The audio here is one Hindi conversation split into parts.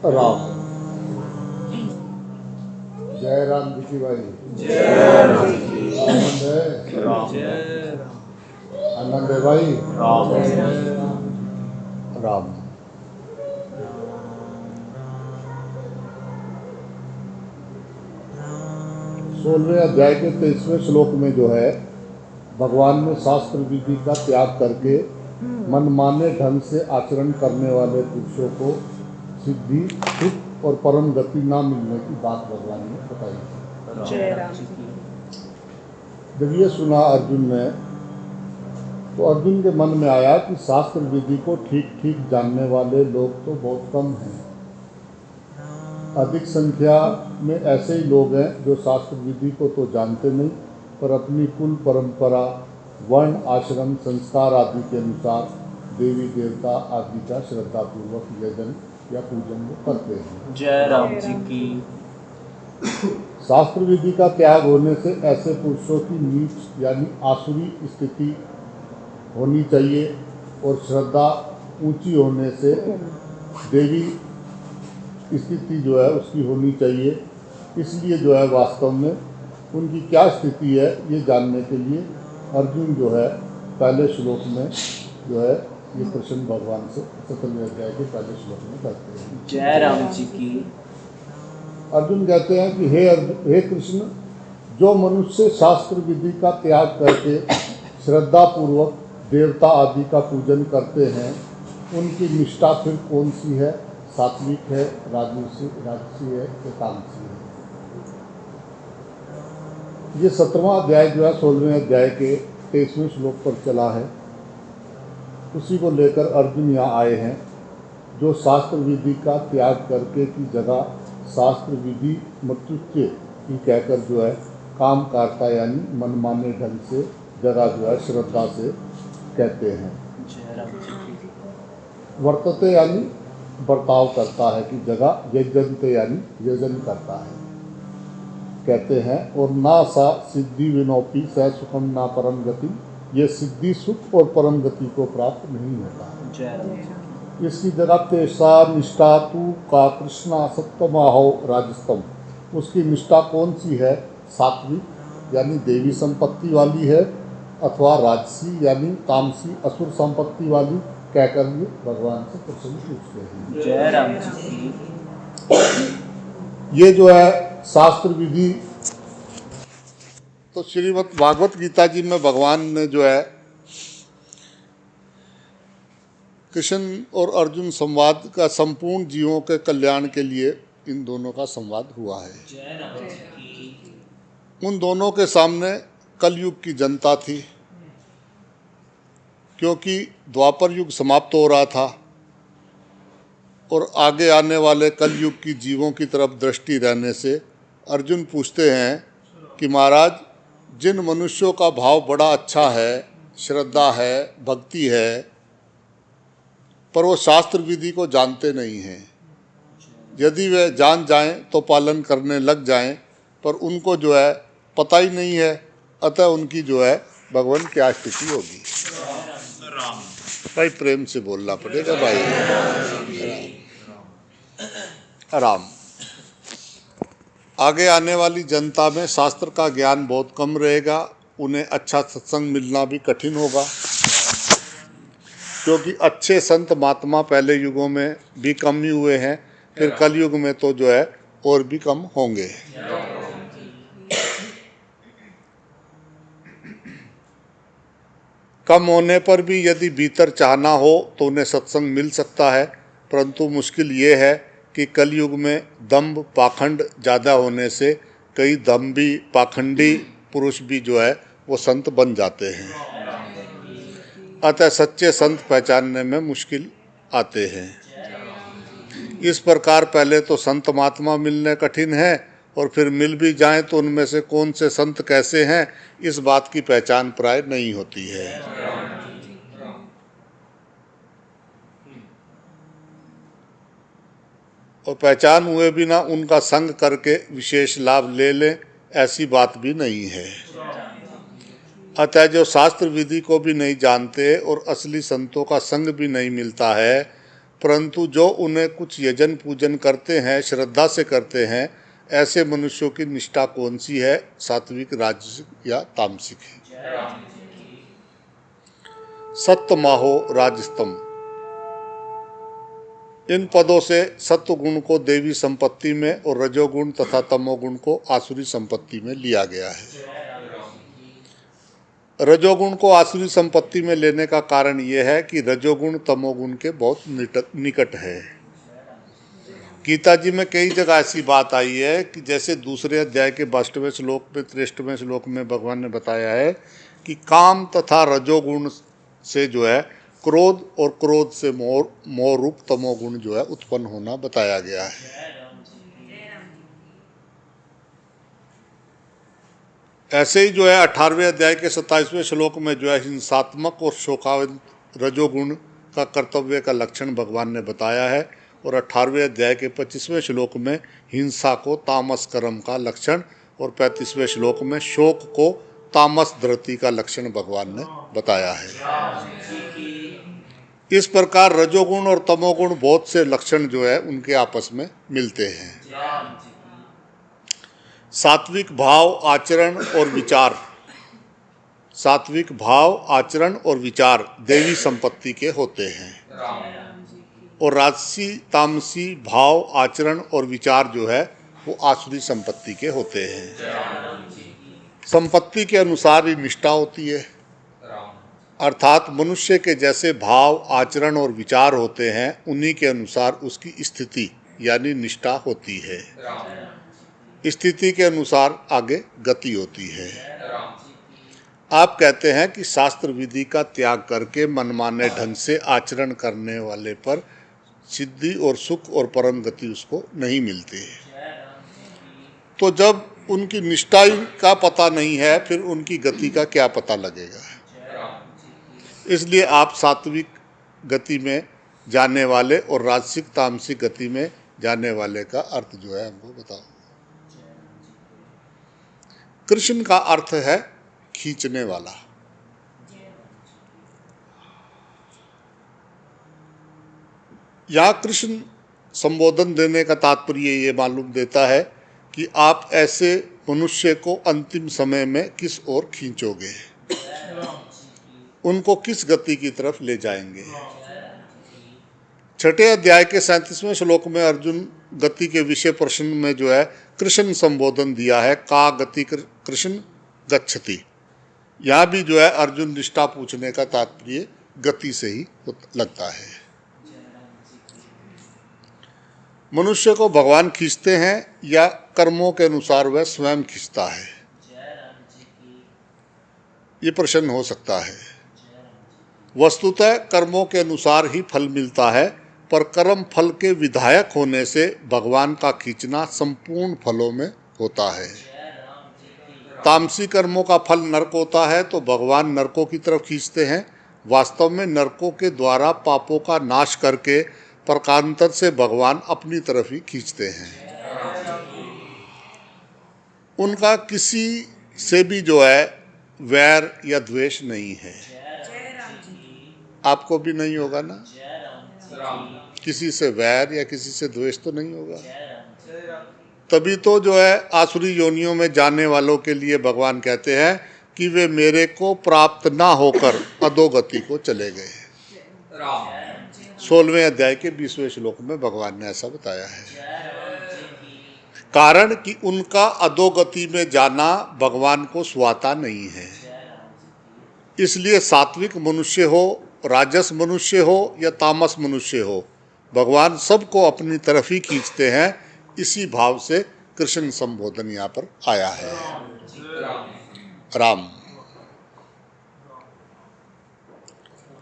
राम। जय राम जी की भाई। जय राम जी। आनंद है राम। आनंद है भाई। राम। राम। सोलहवें अध्याय के 23वें श्लोक में जो है भगवान ने शास्त्र विधि का त्याग करके मनमाने ढंग से आचरण करने वाले पुरुषों को सिद्धि, सुख और परम गति ना मिलने की बात भगवान ने बताई। जय राम जी। जब ये सुना अर्जुन ने तो अर्जुन के मन में आया कि शास्त्र विधि को ठीक ठीक जानने वाले लोग तो बहुत कम हैं। अधिक संख्या में ऐसे ही लोग हैं जो शास्त्र विधि को तो जानते नहीं पर अपनी कुल परंपरा, वर्ण, आश्रम, संस्कार आदि के अनुसार देवी देवता आदि का श्रद्धापूर्वक यजन या पूजन वो करते हैं। जय राम जी की। शास्त्र विधि का त्याग होने से ऐसे पुरुषों की नीच यानी आसुरी स्थिति होनी चाहिए और श्रद्धा ऊंची होने से देवी स्थिति जो है उसकी होनी चाहिए। इसलिए जो है वास्तव में उनकी क्या स्थिति है ये जानने के लिए अर्जुन जो है पहले श्लोक में जो है ये प्रश्न भगवान से 17वें अध्याय के पहले श्लोक में करते हैं। जय राम जी की। अर्जुन कहते हैं कि हे कृष्ण, जो मनुष्य शास्त्र विधि का त्याग करके श्रद्धा पूर्वक देवता आदि का पूजन करते हैं उनकी निष्ठा फिर कौन सी है? सात्विक है, राजसी है, एकांशी है। ये 17वां अध्याय जो है 16वें अध्याय के 23वें श्लोक पर चला है। उसी को लेकर अर्जुन यहाँ आए हैं। जो शास्त्र विधि का त्याग करके की जगह शास्त्र विधि मृत्युच्य की कहकर जो है काम करता यानी मनमाने ढंग से जगह जो है श्रद्धा से कहते हैं। वर्तते यानी बर्ताव करता है कि जगह यजनते यानी यजन करता है कहते हैं। और ना सा सिद्धि विनोपी स सुखम ना परम गति, ये सिद्धि सुख और परम गति को प्राप्त नहीं होता है। इसकी जगह तेषा निष्ठा तू का कृष्णा सप्तमाहो राजस्तम, उसकी निष्ठा कौन सी है? सात्विक यानी देवी संपत्ति वाली है अथवा राजसी यानी तामसी असुर संपत्ति वाली कहकर ये भगवान से प्रश्न पूछते हैं। जय राम जी की। ये जो है शास्त्र विधि तो श्रीमद् भागवत गीता जी में भगवान ने जो है कृष्ण और अर्जुन संवाद का संपूर्ण जीवों के कल्याण के लिए इन दोनों का संवाद हुआ है। जय राम जी की। उन दोनों के सामने कलयुग की जनता थी क्योंकि द्वापर युग समाप्त हो रहा था और आगे आने वाले कलयुग की जीवों की तरफ दृष्टि रहने से अर्जुन पूछते हैं कि महाराज, जिन मनुष्यों का भाव बड़ा अच्छा है, श्रद्धा है, भक्ति है, पर वो शास्त्र विधि को जानते नहीं हैं। यदि वे जान जाएं तो पालन करने लग जाएं, पर उनको जो है पता ही नहीं है, अतः उनकी जो है भगवान क्या स्थिति होगी। भाई प्रेम से बोलना पड़ेगा भाई। राम। आगे आने वाली जनता में शास्त्र का ज्ञान बहुत कम रहेगा, उन्हें अच्छा सत्संग मिलना भी कठिन होगा क्योंकि अच्छे संत महात्मा पहले युगों में भी कम ही हुए हैं, फिर कलयुग में तो जो है और भी कम होंगे। कम होने पर भी यदि भीतर चाहना हो तो उन्हें सत्संग मिल सकता है, परंतु मुश्किल ये है कि कलयुग में दंभ पाखंड ज़्यादा होने से कई दंभी पाखंडी पुरुष भी जो है वो संत बन जाते हैं। अतः सच्चे संत पहचानने में मुश्किल आते हैं। इस प्रकार पहले तो संत महात्मा मिलने कठिन है और फिर मिल भी जाएं तो उनमें से कौन से संत कैसे हैं इस बात की पहचान प्राय नहीं होती है। और पहचान हुए बिना उनका संग करके विशेष लाभ ले लें ऐसी बात भी नहीं है। अतः जो शास्त्र विधि को भी नहीं जानते और असली संतों का संग भी नहीं मिलता है, परंतु जो उन्हें कुछ यजन पूजन करते हैं, श्रद्धा से करते हैं, ऐसे मनुष्यों की निष्ठा कौन सी है, सात्विक, राजसिक या तामसिक है। सत्तमाहो राजस्तम, इन पदों से सत्व गुण को देवी संपत्ति में और रजोगुण तथा तमोगुण को आसुरी संपत्ति में लिया गया है। रजोगुण को आसुरी संपत्ति में लेने का कारण यह है कि रजोगुण तमोगुण के बहुत निकट है। गीता जी में कई जगह ऐसी बात आई है कि जैसे दूसरे अध्याय के 22वें श्लोक में 63वें श्लोक में भगवान ने बताया है कि काम तथा रजोगुण से जो है क्रोध और क्रोध से मोह रूप तमोगुण जो है उत्पन्न होना बताया गया है। ऐसे ही जो है 18वें अध्याय के 27वें श्लोक में जो है हिंसात्मक और शोकावंत रजोगुण का कर्तव्य का लक्षण भगवान ने बताया है, और 18वें अध्याय के 25वें श्लोक में हिंसा को तामस कर्म का लक्षण और 35वें श्लोक में शोक को तामस धृति का लक्षण भगवान ने बताया है। इस प्रकार रजोगुण और तमोगुण बहुत से लक्षण जो है उनके आपस में मिलते हैं। सात्विक भाव, आचरण और विचार, सात्विक भाव, आचरण और विचार देवी संपत्ति के होते हैं, और राजसी तामसी भाव, आचरण और विचार जो है वो आसुरी संपत्ति के होते हैं। संपत्ति के अनुसार ही निष्ठा होती है, अर्थात मनुष्य के जैसे भाव, आचरण और विचार होते हैं उन्हीं के अनुसार उसकी स्थिति यानी निष्ठा होती है। स्थिति के अनुसार आगे गति होती है। आप कहते हैं कि शास्त्र विधि का त्याग करके मनमाने ढंग से आचरण करने वाले पर सिद्धि और सुख और परम गति उसको नहीं मिलती है। तो जब उनकी निष्ठा का पता नहीं है, फिर उनकी गति का क्या पता लगेगा। इसलिए आप सात्विक गति में जाने वाले और राजसिक तामसिक गति में जाने वाले का अर्थ जो है हमको बताओ। कृष्ण का अर्थ है खींचने वाला। यहाँ कृष्ण संबोधन देने का तात्पर्य ये मालूम देता है कि आप ऐसे मनुष्य को अंतिम समय में किस ओर खींचोगे, उनको किस गति की तरफ ले जाएंगे। 6ठे अध्याय के 37वें श्लोक में अर्जुन गति के विषय प्रश्न में जो है कृष्ण संबोधन दिया है, का गति कृष्ण गच्छति। यहाँ भी जो है अर्जुन निष्ठा पूछने का तात्पर्य गति से ही लगता है। मनुष्य को भगवान खींचते हैं या कर्मों के अनुसार वह स्वयं खींचता है, ये प्रश्न हो सकता है। वस्तुतः कर्मों के अनुसार ही फल मिलता है, पर कर्म फल के विधायक होने से भगवान का खींचना संपूर्ण फलों में होता है। तामसी कर्मों का फल नरक होता है तो भगवान नरकों की तरफ खींचते हैं। वास्तव में नरकों के द्वारा पापों का नाश करके प्रकारांतर से भगवान अपनी तरफ ही खींचते हैं। उनका किसी से भी जो है वैर या द्वेष नहीं है। आपको भी नहीं होगा ना, किसी से वैर या किसी से द्वेष तो नहीं होगा। तभी तो जो है आसुरी योनियों में जाने वालों के लिए भगवान कहते हैं कि वे मेरे को प्राप्त ना होकर अधोगति को चले गए। 16वें अध्याय के 20वें श्लोक में भगवान ने ऐसा बताया है। कारण कि उनका अधोगति में जाना भगवान को सुहाता नहीं है। इसलिए सात्विक मनुष्य हो, राजस मनुष्य हो या तामस मनुष्य हो, भगवान सबको अपनी तरफ ही खींचते हैं। इसी भाव से कृष्ण संबोधन यहाँ पर आया है। राम।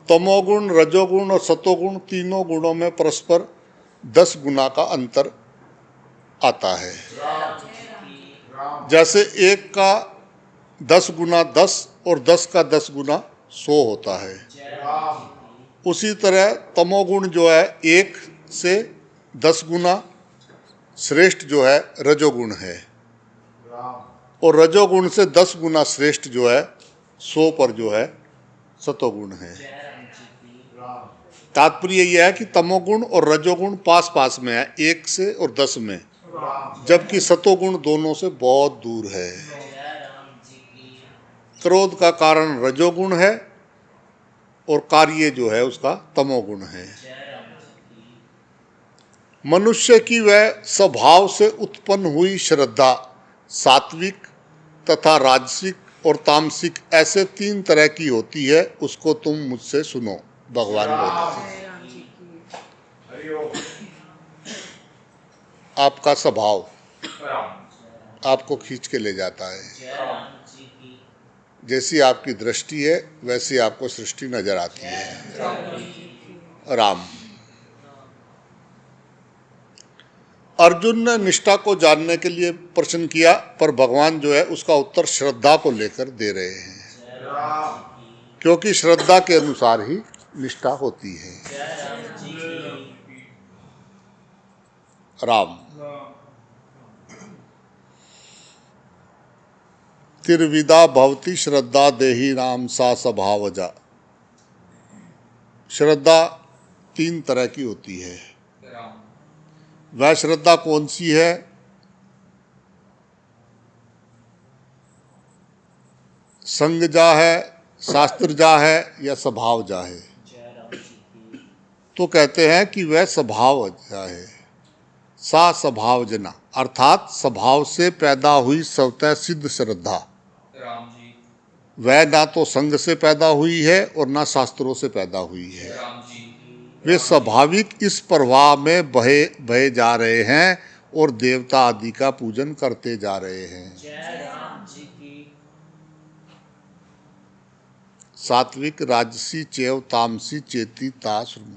तमोगुण, रजोगुण और सतोगुण तीनों गुणों में परस्पर 10 गुना का अंतर आता है। जैसे एक का 10 गुना 10 और 10 का 10 गुना 100 होता है, उसी तरह तमोगुण जो है 1 से 10 गुना श्रेष्ठ जो है रजोगुण है, और रजोगुण से 10 गुना श्रेष्ठ जो है 100 पर जो है सतोगुण है। जय राम जी की तात्पर्य यह है कि तमोगुण और रजोगुण पास पास में है, 1 से और 10 में, जबकि सतोगुण दोनों से बहुत दूर है। जय राम जी की क्रोध का कारण रजोगुण है और कार्य जो है उसका तमोगुण है। जय राम जी की मनुष्य की वह स्वभाव से उत्पन्न हुई श्रद्धा सात्विक तथा राजसिक और तामसिक ऐसे 3 तरह की होती है, उसको तुम मुझसे सुनो। भगवान बोले आपका स्वभाव आपको खींच के ले जाता है। जय राम जी की जैसी आपकी दृष्टि है वैसी आपको सृष्टि नजर आती है। राम। अर्जुन ने निष्ठा को जानने के लिए प्रश्न किया, पर भगवान जो है उसका उत्तर श्रद्धा को लेकर दे रहे हैं, जय राम जी की क्योंकि श्रद्धा के अनुसार ही निष्ठा होती है। जय राम जी की राम। त्रिविधा भवति श्रद्धा देहि नाम सा स्वभावजा। श्रद्धा 3 तरह की होती है। वह श्रद्धा कौन सी है? संग जा है, शास्त्र जा है या स्वभाव जा है? जय राम जी की तो कहते हैं कि वह स्वभाव जा है। सा स्वभाव जना अर्थात स्वभाव से पैदा हुई स्वतः सिद्ध श्रद्धा। राम जी वह ना तो संग से पैदा हुई है और ना शास्त्रों से पैदा हुई है। राम जी वे स्वाभाविक इस प्रवाह में बहे बहे जा रहे हैं और देवता आदि का पूजन करते जा रहे हैं। जय राम जी की सात्विक राजसी चैव तामसी चेती ताश्रम।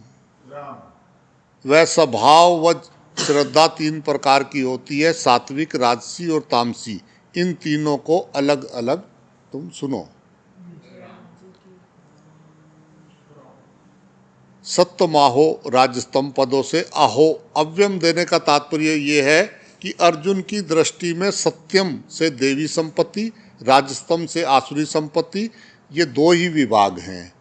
वह स्वभाव व श्रद्धा 3 प्रकार की होती है, सात्विक राजसी और तामसी। इन तीनों को अलग अलग तुम सुनो। सत्यमाहो राजस्तम पदों से आहो अव्यम देने का तात्पर्य ये है कि अर्जुन की दृष्टि में सत्यम से देवी संपत्ति, राजस्तम से आसुरी संपत्ति, ये 2 ही विभाग हैं।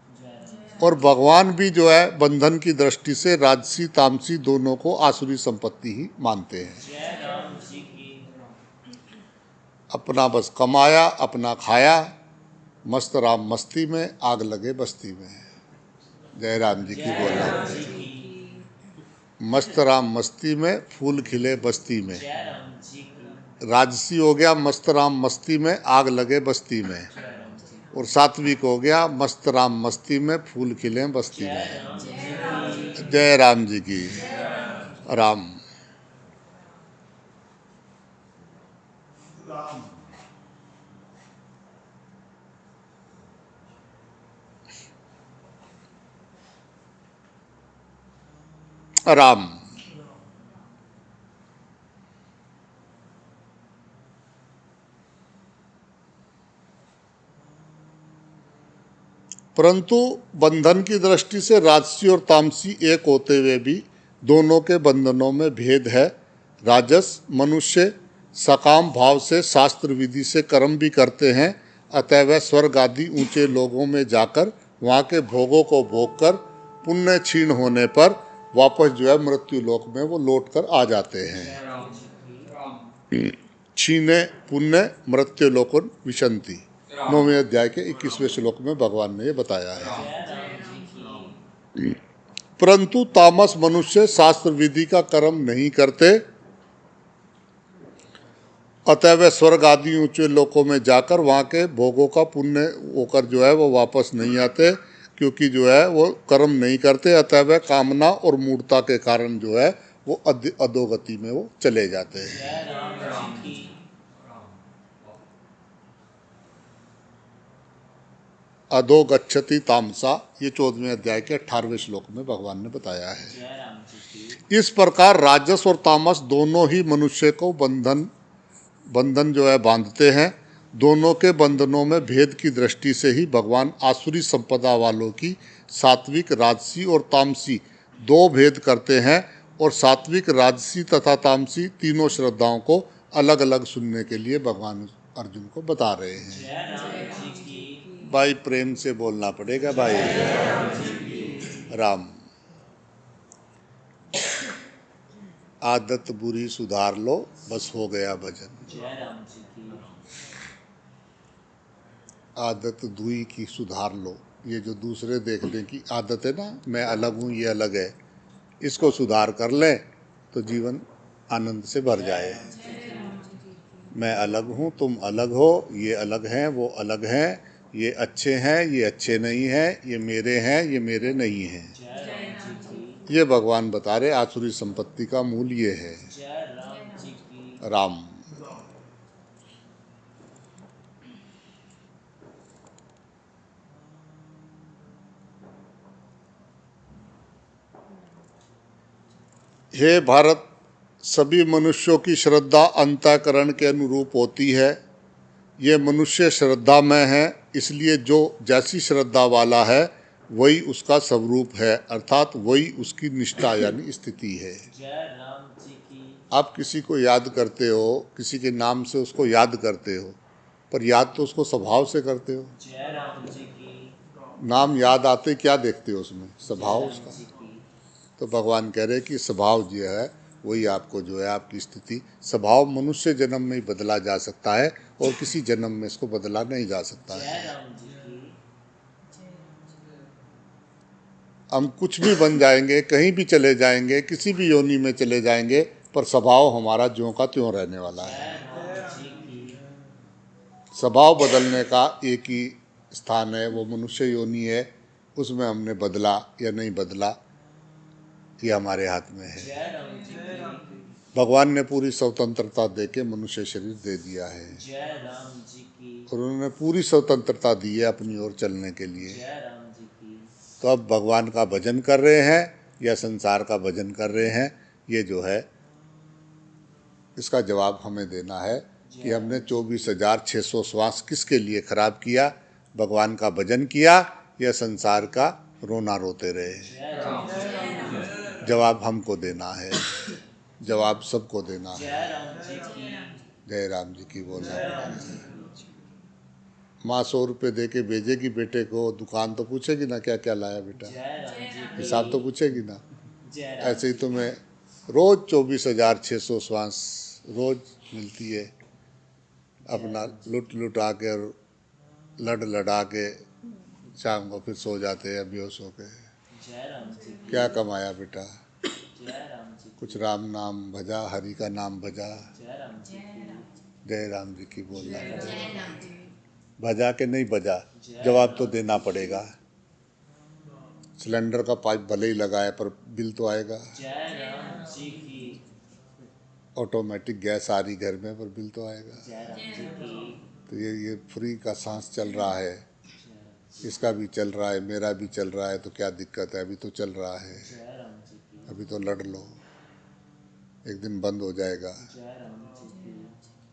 और भगवान भी जो है बंधन की दृष्टि से राजसी तामसी दोनों को आसुरी संपत्ति ही मानते हैं। जय राम जी की अपना बस कमाया, अपना खाया, मस्त राम मस्ती में, आग लगे बस्ती में। जय राम जी की बोला। मस्त राम मस्ती में, फूल खिले बस्ती में। जय राम जी की राजसी हो गया मस्त राम मस्ती में, आग लगे बस्ती में। और सात्विक हो गया मस्त राम मस्ती में, फूल खिले बस्ती में। जय राम जी की। राम। राम। परंतु बंधन की दृष्टि से राजसी और तामसी एक होते हुए भी दोनों के बंधनों में भेद है। राजस मनुष्य सकाम भाव से शास्त्र विधि से कर्म भी करते हैं, अतः वह स्वर्ग आदि ऊंचे लोगों में जाकर वहाँ के भोगों को भोग कर पुण्य क्षीण होने पर वापस जो है मृत्यु लोक में वो लौट कर आ जाते हैं। क्षीणे पुण्य मृत्यु लोकन विशंति। 9वें अध्याय के 21वें श्लोक में भगवान ने ये बताया है। परंतु तामस मनुष्य शास्त्र विधि का कर्म नहीं करते, अतः वे स्वर्ग आदि ऊंचे लोकों में जाकर वहाँ के भोगों का पुण्य होकर जो है वो वापस नहीं आते, क्योंकि जो है वो कर्म नहीं करते। अतः वे कामना और मूढ़ता के कारण जो है वो अधोगति में वो चले जाते हैं। अधो गच्छति तामसा, ये 14वें अध्याय के 18वें श्लोक में भगवान ने बताया है। इस प्रकार राजस और तामस दोनों ही मनुष्य को बंधन जो है बांधते हैं। दोनों के बंधनों में भेद की दृष्टि से ही भगवान आसुरी संपदा वालों की सात्विक राजसी और तामसी 2 भेद करते हैं, और सात्विक राजसी तथा तामसी तीनों श्रद्धाओं को अलग अलग सुनने के लिए भगवान अर्जुन को बता रहे हैं। भाई प्रेम से बोलना पड़ेगा भाई। राम। आदत बुरी सुधार लो, बस हो गया भजन। जय राम जी की। आदत दुई की सुधार लो, ये जो दूसरे देखने की आदत है ना, मैं अलग हूँ ये अलग है, इसको सुधार कर लें तो जीवन आनंद से भर जाए। मैं अलग हूँ, तुम अलग हो, ये अलग हैं, वो अलग हैं, ये अच्छे हैं, ये अच्छे नहीं हैं, ये मेरे हैं, ये मेरे नहीं हैं। जय राम जी की। ये भगवान बता रहे आसुरी संपत्ति का मूल ये है। जय राम जी की। राम। हे भारत, सभी मनुष्यों की श्रद्धा अंतःकरण के अनुरूप होती है। ये मनुष्य श्रद्धा में है, इसलिए जो जैसी श्रद्धा वाला है वही उसका स्वरूप है, अर्थात वही उसकी निष्ठा यानी स्थिति है। जय राम जी की। आप किसी को याद करते हो, किसी के नाम से उसको याद करते हो, पर याद तो उसको स्वभाव से करते हो। जय राम जी की। नाम याद आते क्या देखते हो उसमें? स्वभाव जय उसका। राम जी की। तो भगवान कह रहे कि स्वभाव जो है वही आपको जो है आपकी स्थिति, स्वभाव मनुष्य जन्म में ही बदला जा सकता है और किसी जन्म में इसको बदला नहीं जा सकता है। जय राम जी की। हम कुछ भी बन जाएंगे, कहीं भी चले जाएंगे, किसी भी योनि में चले जाएंगे, पर स्वभाव हमारा ज्यों का त्यों रहने वाला है। जय राम जी की। स्वभाव बदलने का एक ही स्थान है, वो मनुष्य योनि है। उसमें हमने बदला या नहीं बदला ये हमारे हाथ में है। जय राम जी की। भगवान ने पूरी स्वतंत्रता दे के मनुष्य शरीर दे दिया है जय राम जी की। और उन्होंने पूरी स्वतंत्रता दी है अपनी ओर चलने के लिए। जय राम जी की। तो अब भगवान का भजन कर रहे हैं या संसार का भजन कर रहे हैं, ये जो है इसका जवाब हमें देना है कि हमने 24,600 श्वास किसके लिए खराब किया? भगवान का भजन किया या संसार का रोना रोते रहे? जय राम जी की। जवाब हमको देना है, जवाब सबको देना है। जय राम जी की। जय राम जी की बोलना जय राम पड़ेगा। जी की। माँ 100 रुपये दे के भेजेगी बेटे को, दुकान तो पूछेगी ना क्या क्या लाया बेटा, जय राम जी की। हिसाब तो पूछेगी ना। जय राम ऐसे ही तुम्हें रोज 24,600 श्वास रोज मिलती है, अपना लुट लुटा के और लड़ लड़ा के शाम को फिर सो जाते हैं बेहोश होके। जय राम जी की। क्या कमाया बेटा? जय राम जी की। कुछ राम नाम भजा, हरि का नाम भजा। जय राम जी की। जय राम जी की बोलना जय पड़ेगा। राम जी की। भजा के नहीं भजा, जवाब तो देना पड़ेगा। सिलेंडर का पाइप भले ही लगाए पर बिल तो आएगा। जय राम जी की। ऑटोमेटिक गैस आ रही घर में पर बिल तो आएगा। जय राम जी की। तो ये फ्री का सांस चल रहा है, जय राम। इसका भी चल रहा है, मेरा भी चल रहा है, तो क्या दिक्कत है? अभी तो चल रहा है, जय राम जी की। अभी तो लड़ लो, एक दिन बंद हो जाएगा। जय राम जी की।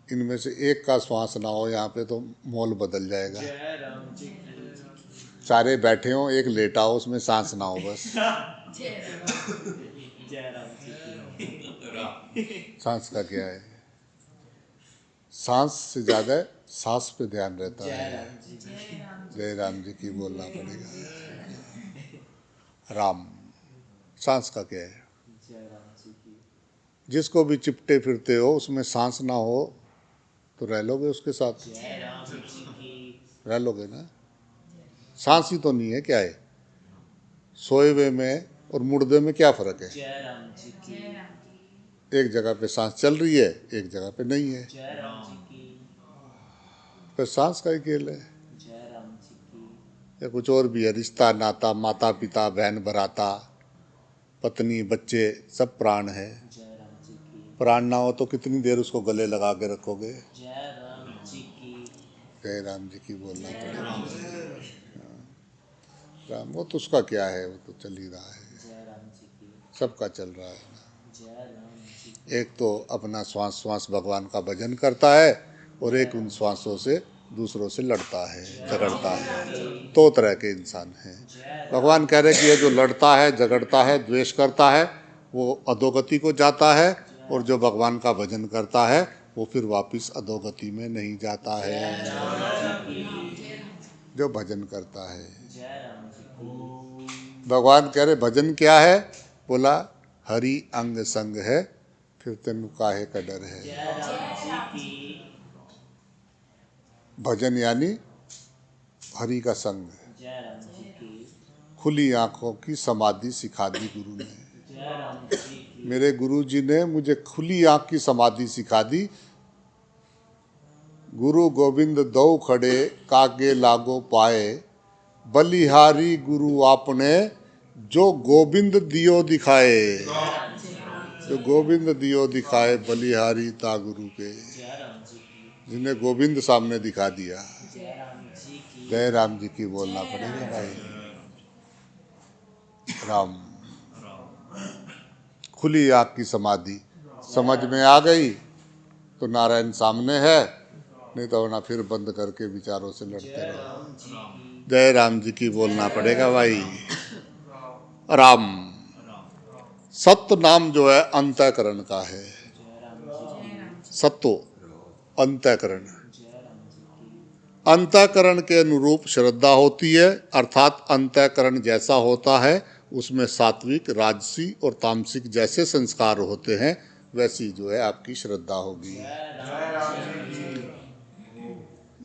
इनमें से एक का श्वास ना हो यहाँ पे तो मोल बदल जाएगा। जय राम जी की। सारे बैठे हो, एक लेटा हो, उसमें सांस ना हो बस। जय राम जी की। सांस का क्या है? सांस से ज़्यादा सांस पे ध्यान रहता जय है। राम जी की। जय राम जी की बोलना पड़ेगा। राम। सांस का क्या है? जय राम जी की। जिसको भी चिपटे फिरते हो उसमें सांस ना हो तो रह लोगे उसके साथ? जय राम जी की। रह लोगे ना? सांस ही तो नहीं है, क्या है? सोए हुए में और मुर्दे में क्या फर्क है? जय राम जी की। एक जगह पे सांस चल रही है, एक जगह पे नहीं है, जय राम जी की। फिर सांस का ही खेल है। जय राम जी की। या कुछ और भी है, रिश्ता नाता, माता पिता बहन भराता, पत्नी बच्चे सब प्राण है। जय राम जी की। प्राण ना हो तो कितनी देर उसको गले लगा के रखोगे? जय राम जी की। जय राम जी की बोलना पड़ेगा। राम वो तो उसका क्या है, वो तो चल ही रहा है, जय राम जी की। सबका चल रहा है ना। जय राम जी की। एक तो अपना श्वास श्वास भगवान का भजन करता है और एक उन श्वासों से दूसरों से लड़ता है, झगड़ता है। दो तरह के इंसान हैं। भगवान कह रहे कि ये जो लड़ता है, झगड़ता है, द्वेष करता है, वो अधोगति को जाता है, और जो भगवान का भजन करता है वो फिर वापस अधोगति में नहीं जाता है। जो भजन करता है। जय राम जी की। भगवान कह रहे भजन क्या है? बोला हरि अंग संग है, फिर तेनु काहे का डर है। जय राम जी की। भजन यानी हरि का संग। जय राम जी की। खुली आंखों की समाधि सिखा दी गुरु ने। जय राम जी की। मेरे गुरु जी ने मुझे खुली आंख की समाधि सिखा दी। गुरु गोविंद दो खड़े कागे लागो पाए, बलिहारी गुरु आपने जो गोविंद दियो दिखाए। जो गोविंद दियो दिखाए बलिहारी ता गुरु के। जय राम जी की। जिन्हें गोविंद सामने दिखा दिया। जय राम जी की। जय राम जी की बोलना पड़ेगा भाई। राम खुली आंख की समाधि समझ में आ गई तो नारायण सामने है, नहीं तो ना फिर बंद करके विचारों से लड़ते जय रहो। राम जी की। जय राम जी की बोलना पड़ेगा भाई। राम सत्य नाम जो है अंतःकरण का है। जय राम जी की। सत्तो अंतःकरण। जय राम जी की। अंतःकरण के अनुरूप श्रद्धा होती है, अर्थात अंतःकरण जैसा होता है उसमें सात्विक, राजसी और तामसिक जैसे संस्कार होते हैं, वैसी जो है आपकी श्रद्धा होगी। जय राम जी की।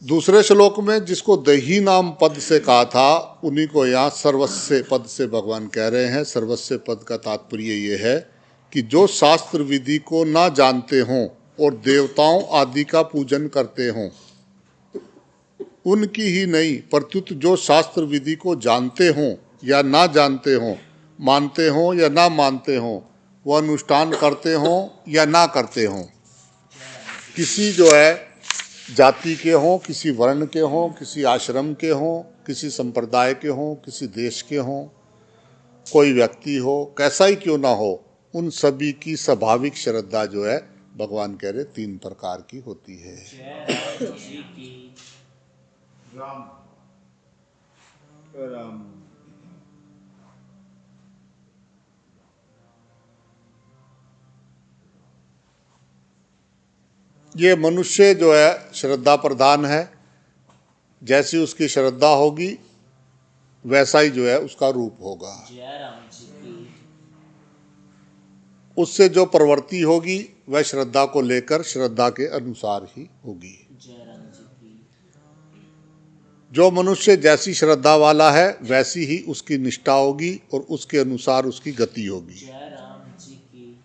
दूसरे श्लोक में जिसको दही नाम पद से कहा था, उन्हीं को यहाँ सर्वस्व पद से भगवान कह रहे हैं। सर्वस्व पद का तात्पर्य ये है कि जो शास्त्र विधि को ना जानते हों और देवताओं आदि का पूजन करते हों, उनकी ही नहीं प्रत्युत जो शास्त्र विधि को जानते हों या ना जानते हों, मानते हों या ना मानते हों, वो अनुष्ठान करते हों या ना करते हों, किसी जो है जाति के हों, किसी वर्ण के हों, किसी आश्रम के हों, किसी संप्रदाय के हों, किसी देश के हों, कोई व्यक्ति हो, कैसा ही क्यों ना हो, उन सभी की स्वाभाविक श्रद्धा जो है भगवान कह रहे 3 प्रकार की होती है। जय राम जी की। राम राम ये मनुष्य जो है श्रद्धा प्रधान है, जैसी उसकी श्रद्धा होगी वैसा ही जो है उसका रूप होगा। जय राम जी की। उससे जो प्रवृत्ति होगी वह श्रद्धा को लेकर श्रद्धा के अनुसार ही होगी। जय राम जी की। जो मनुष्य जैसी श्रद्धा वाला है वैसी ही उसकी निष्ठा होगी और उसके अनुसार उसकी गति होगी। जय राम जी की।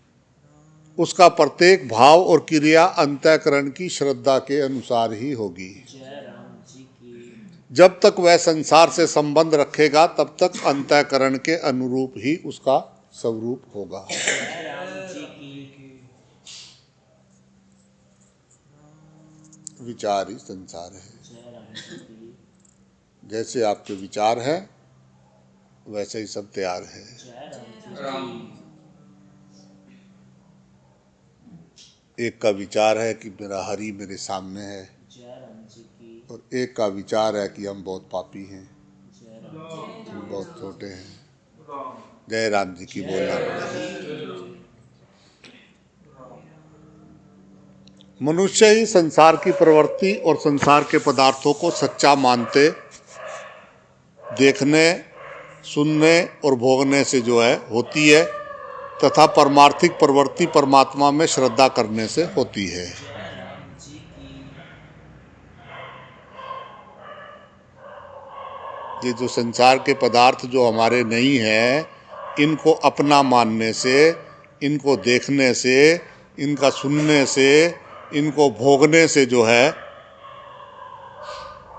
उसका प्रत्येक भाव और क्रिया अंतःकरण की श्रद्धा के अनुसार ही होगी। जय राम जी की। जब तक वह संसार से संबंध रखेगा तब तक अंतःकरण के अनुरूप ही उसका स्वरूप होगा। जय राम जी की। विचार ही संसार है। जय राम जी की। जैसे आपके विचार है वैसे ही सब तैयार है। जय राम जी की। एक का विचार है कि मेरा हरि मेरे सामने है, जय राम जी की। और एक का विचार है कि हम बहुत पापी हैं, जय राम जी हम बहुत छोटे हैं। राम जय राम जी की बोलना पड़ेगा। मनुष्य ही संसार की प्रवृत्ति और संसार के पदार्थों को सच्चा मानते, देखने, सुनने और भोगने से जो है होती है, तथा परमार्थिक प्रवृत्ति परमात्मा में श्रद्धा करने से होती है। जय राम जी की। ये जो संसार के पदार्थ जो हमारे नहीं हैं, इनको अपना मानने से, इनको देखने से, इनका सुनने से, इनको भोगने से जो है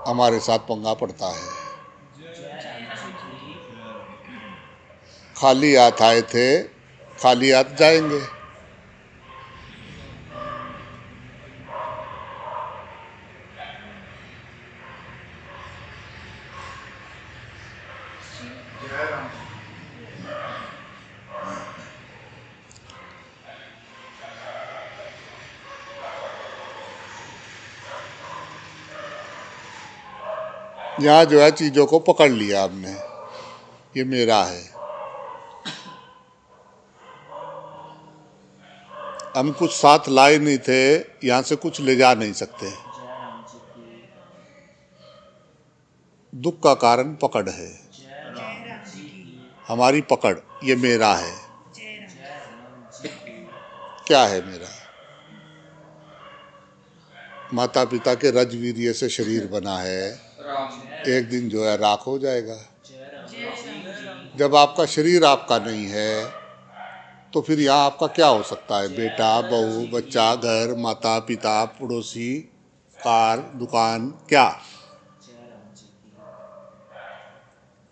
हमारे साथ पंगा पड़ता है। जय राम जी की। खाली हाथ आए थे, खाली हाथ जाएंगे। जय राम यहाँ जो है चीजों को पकड़ लिया हमने, ये मेरा है। हम कुछ साथ लाए नहीं थे, यहाँ से कुछ ले जा नहीं सकते। जय राम जी की। दुख का कारण पकड़ है, जय राम जी की हमारी पकड़, ये मेरा है। जय राम जी की क्या है मेरा? माता पिता के रजवीर्य से शरीर बना है, एक दिन जो है राख हो जाएगा। जय राम जी जब आपका शरीर आपका नहीं है तो फिर यहाँ आपका क्या हो सकता है? बेटा, बहू, बच्चा, घर, माता पिता, पड़ोसी, कार, दुकान, क्या? जय राम जी की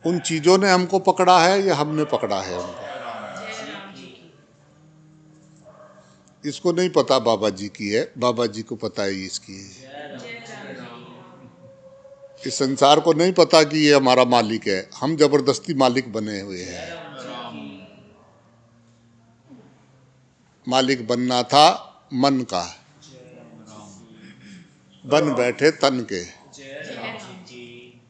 उन चीजों ने हमको पकड़ा है या हमने पकड़ा है उनको? जय राम जी की इसको नहीं पता बाबा जी की है, बाबा जी को पता है इसकी है। जय राम इस संसार को नहीं पता कि ये हमारा मालिक है, हम जबरदस्ती मालिक बने हुए हैं। मालिक बनना था मन का, जय राम बन बैठे तन के। जय राम जी की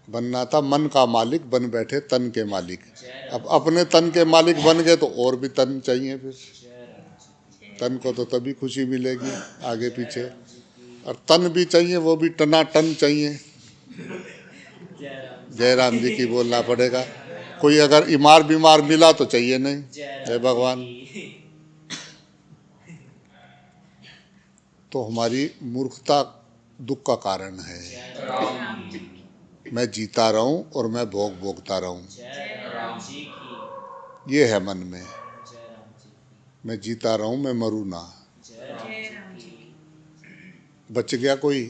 बनना था मन का मालिक, बन बैठे तन के मालिक। जय अब अपने तन के मालिक बन गए तो और भी तन चाहिए फिर। जय राम जी की तन को तो तभी खुशी मिलेगी आगे पीछे, जी की और तन भी चाहिए, वो भी टना टन चाहिए। जय राम जय राम जी की बोलना पड़ेगा। कोई अगर बीमार बीमार मिला तो चाहिए नहीं। जय भगवान। की तो हमारी मूर्खता दुख का कारण है। जय राम जी की मैं जीता रहूं और मैं भोग भोगता रहूं, जय राम जी की ये है मन में। जय राम जी की मैं जीता रहूं, मैं मरूं ना। जय राम जी की बच गया कोई?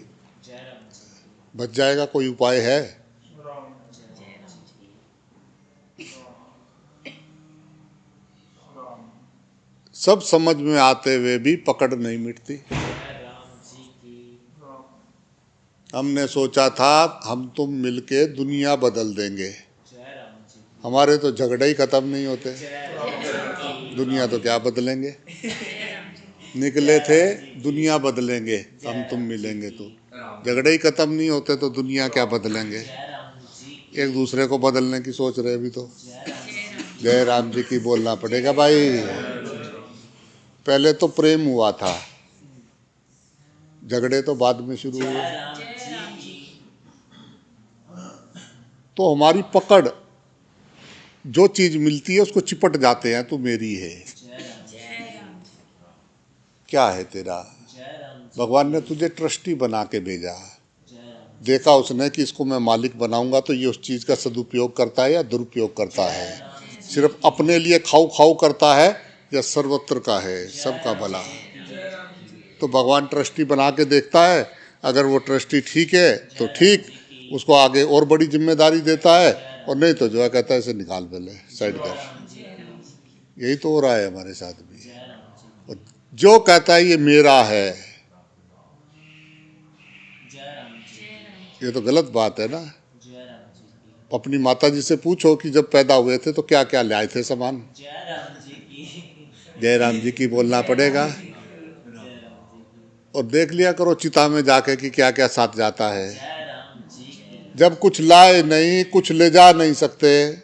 जय राम जी की बच जाएगा, कोई उपाय है? जय राम जी की सब समझ में आते हुए भी पकड़ नहीं मिटती। जय राम जी की हमने सोचा था हम तुम मिलके दुनिया बदल देंगे, जय राम जी की हमारे तो झगड़े ही खत्म नहीं होते। जय राम जी की दुनिया तो क्या बदलेंगे? निकले थे दुनिया बदलेंगे, हम तुम मिलेंगे तो झगड़े ही खत्म नहीं होते तो दुनिया क्या बदलेंगे? जय राम जी की एक दूसरे को बदलने की सोच रहे अभी तो। जय राम जी की जय राम जी की बोलना पड़ेगा भाई। पहले तो प्रेम हुआ था, झगड़े तो बाद में शुरू हुए। जय राम जी की तो हमारी पकड़, जो चीज मिलती है उसको चिपट जाते हैं, तू मेरी है। जय राम जी क्या है तेरा? जय राम जी भगवान ने तुझे ट्रस्टी बना के भेजा। जय राम देखा उसने कि इसको मैं मालिक बनाऊंगा तो ये उस चीज का सदुपयोग करता है या दुरुपयोग करता है, सिर्फ अपने लिए खाऊ खाऊ करता है या सर्वत्र का है, सबका भला। तो भगवान ट्रस्टी बना के देखता है, अगर वो ट्रस्टी ठीक है तो ठीक, उसको आगे और बड़ी जिम्मेदारी देता है, और नहीं तो जो है कहता है इसे निकाल पहले साइड कर। यही तो हो रहा है हमारे साथ भी। जय राम जी और जो कहता है ये मेरा है, जय राम जी ये तो गलत बात है ना। जय राम जी की अपनी माता जी से पूछो कि जब पैदा हुए थे तो क्या क्या लाए थे सामान। जय राम जी की जय राम जी की बोलना पड़ेगा। जय राम जी की और देख लिया करो चिता में जाके कि क्या क्या साथ जाता है। जय राम जी की जब कुछ लाए नहीं, कुछ ले जा नहीं सकते,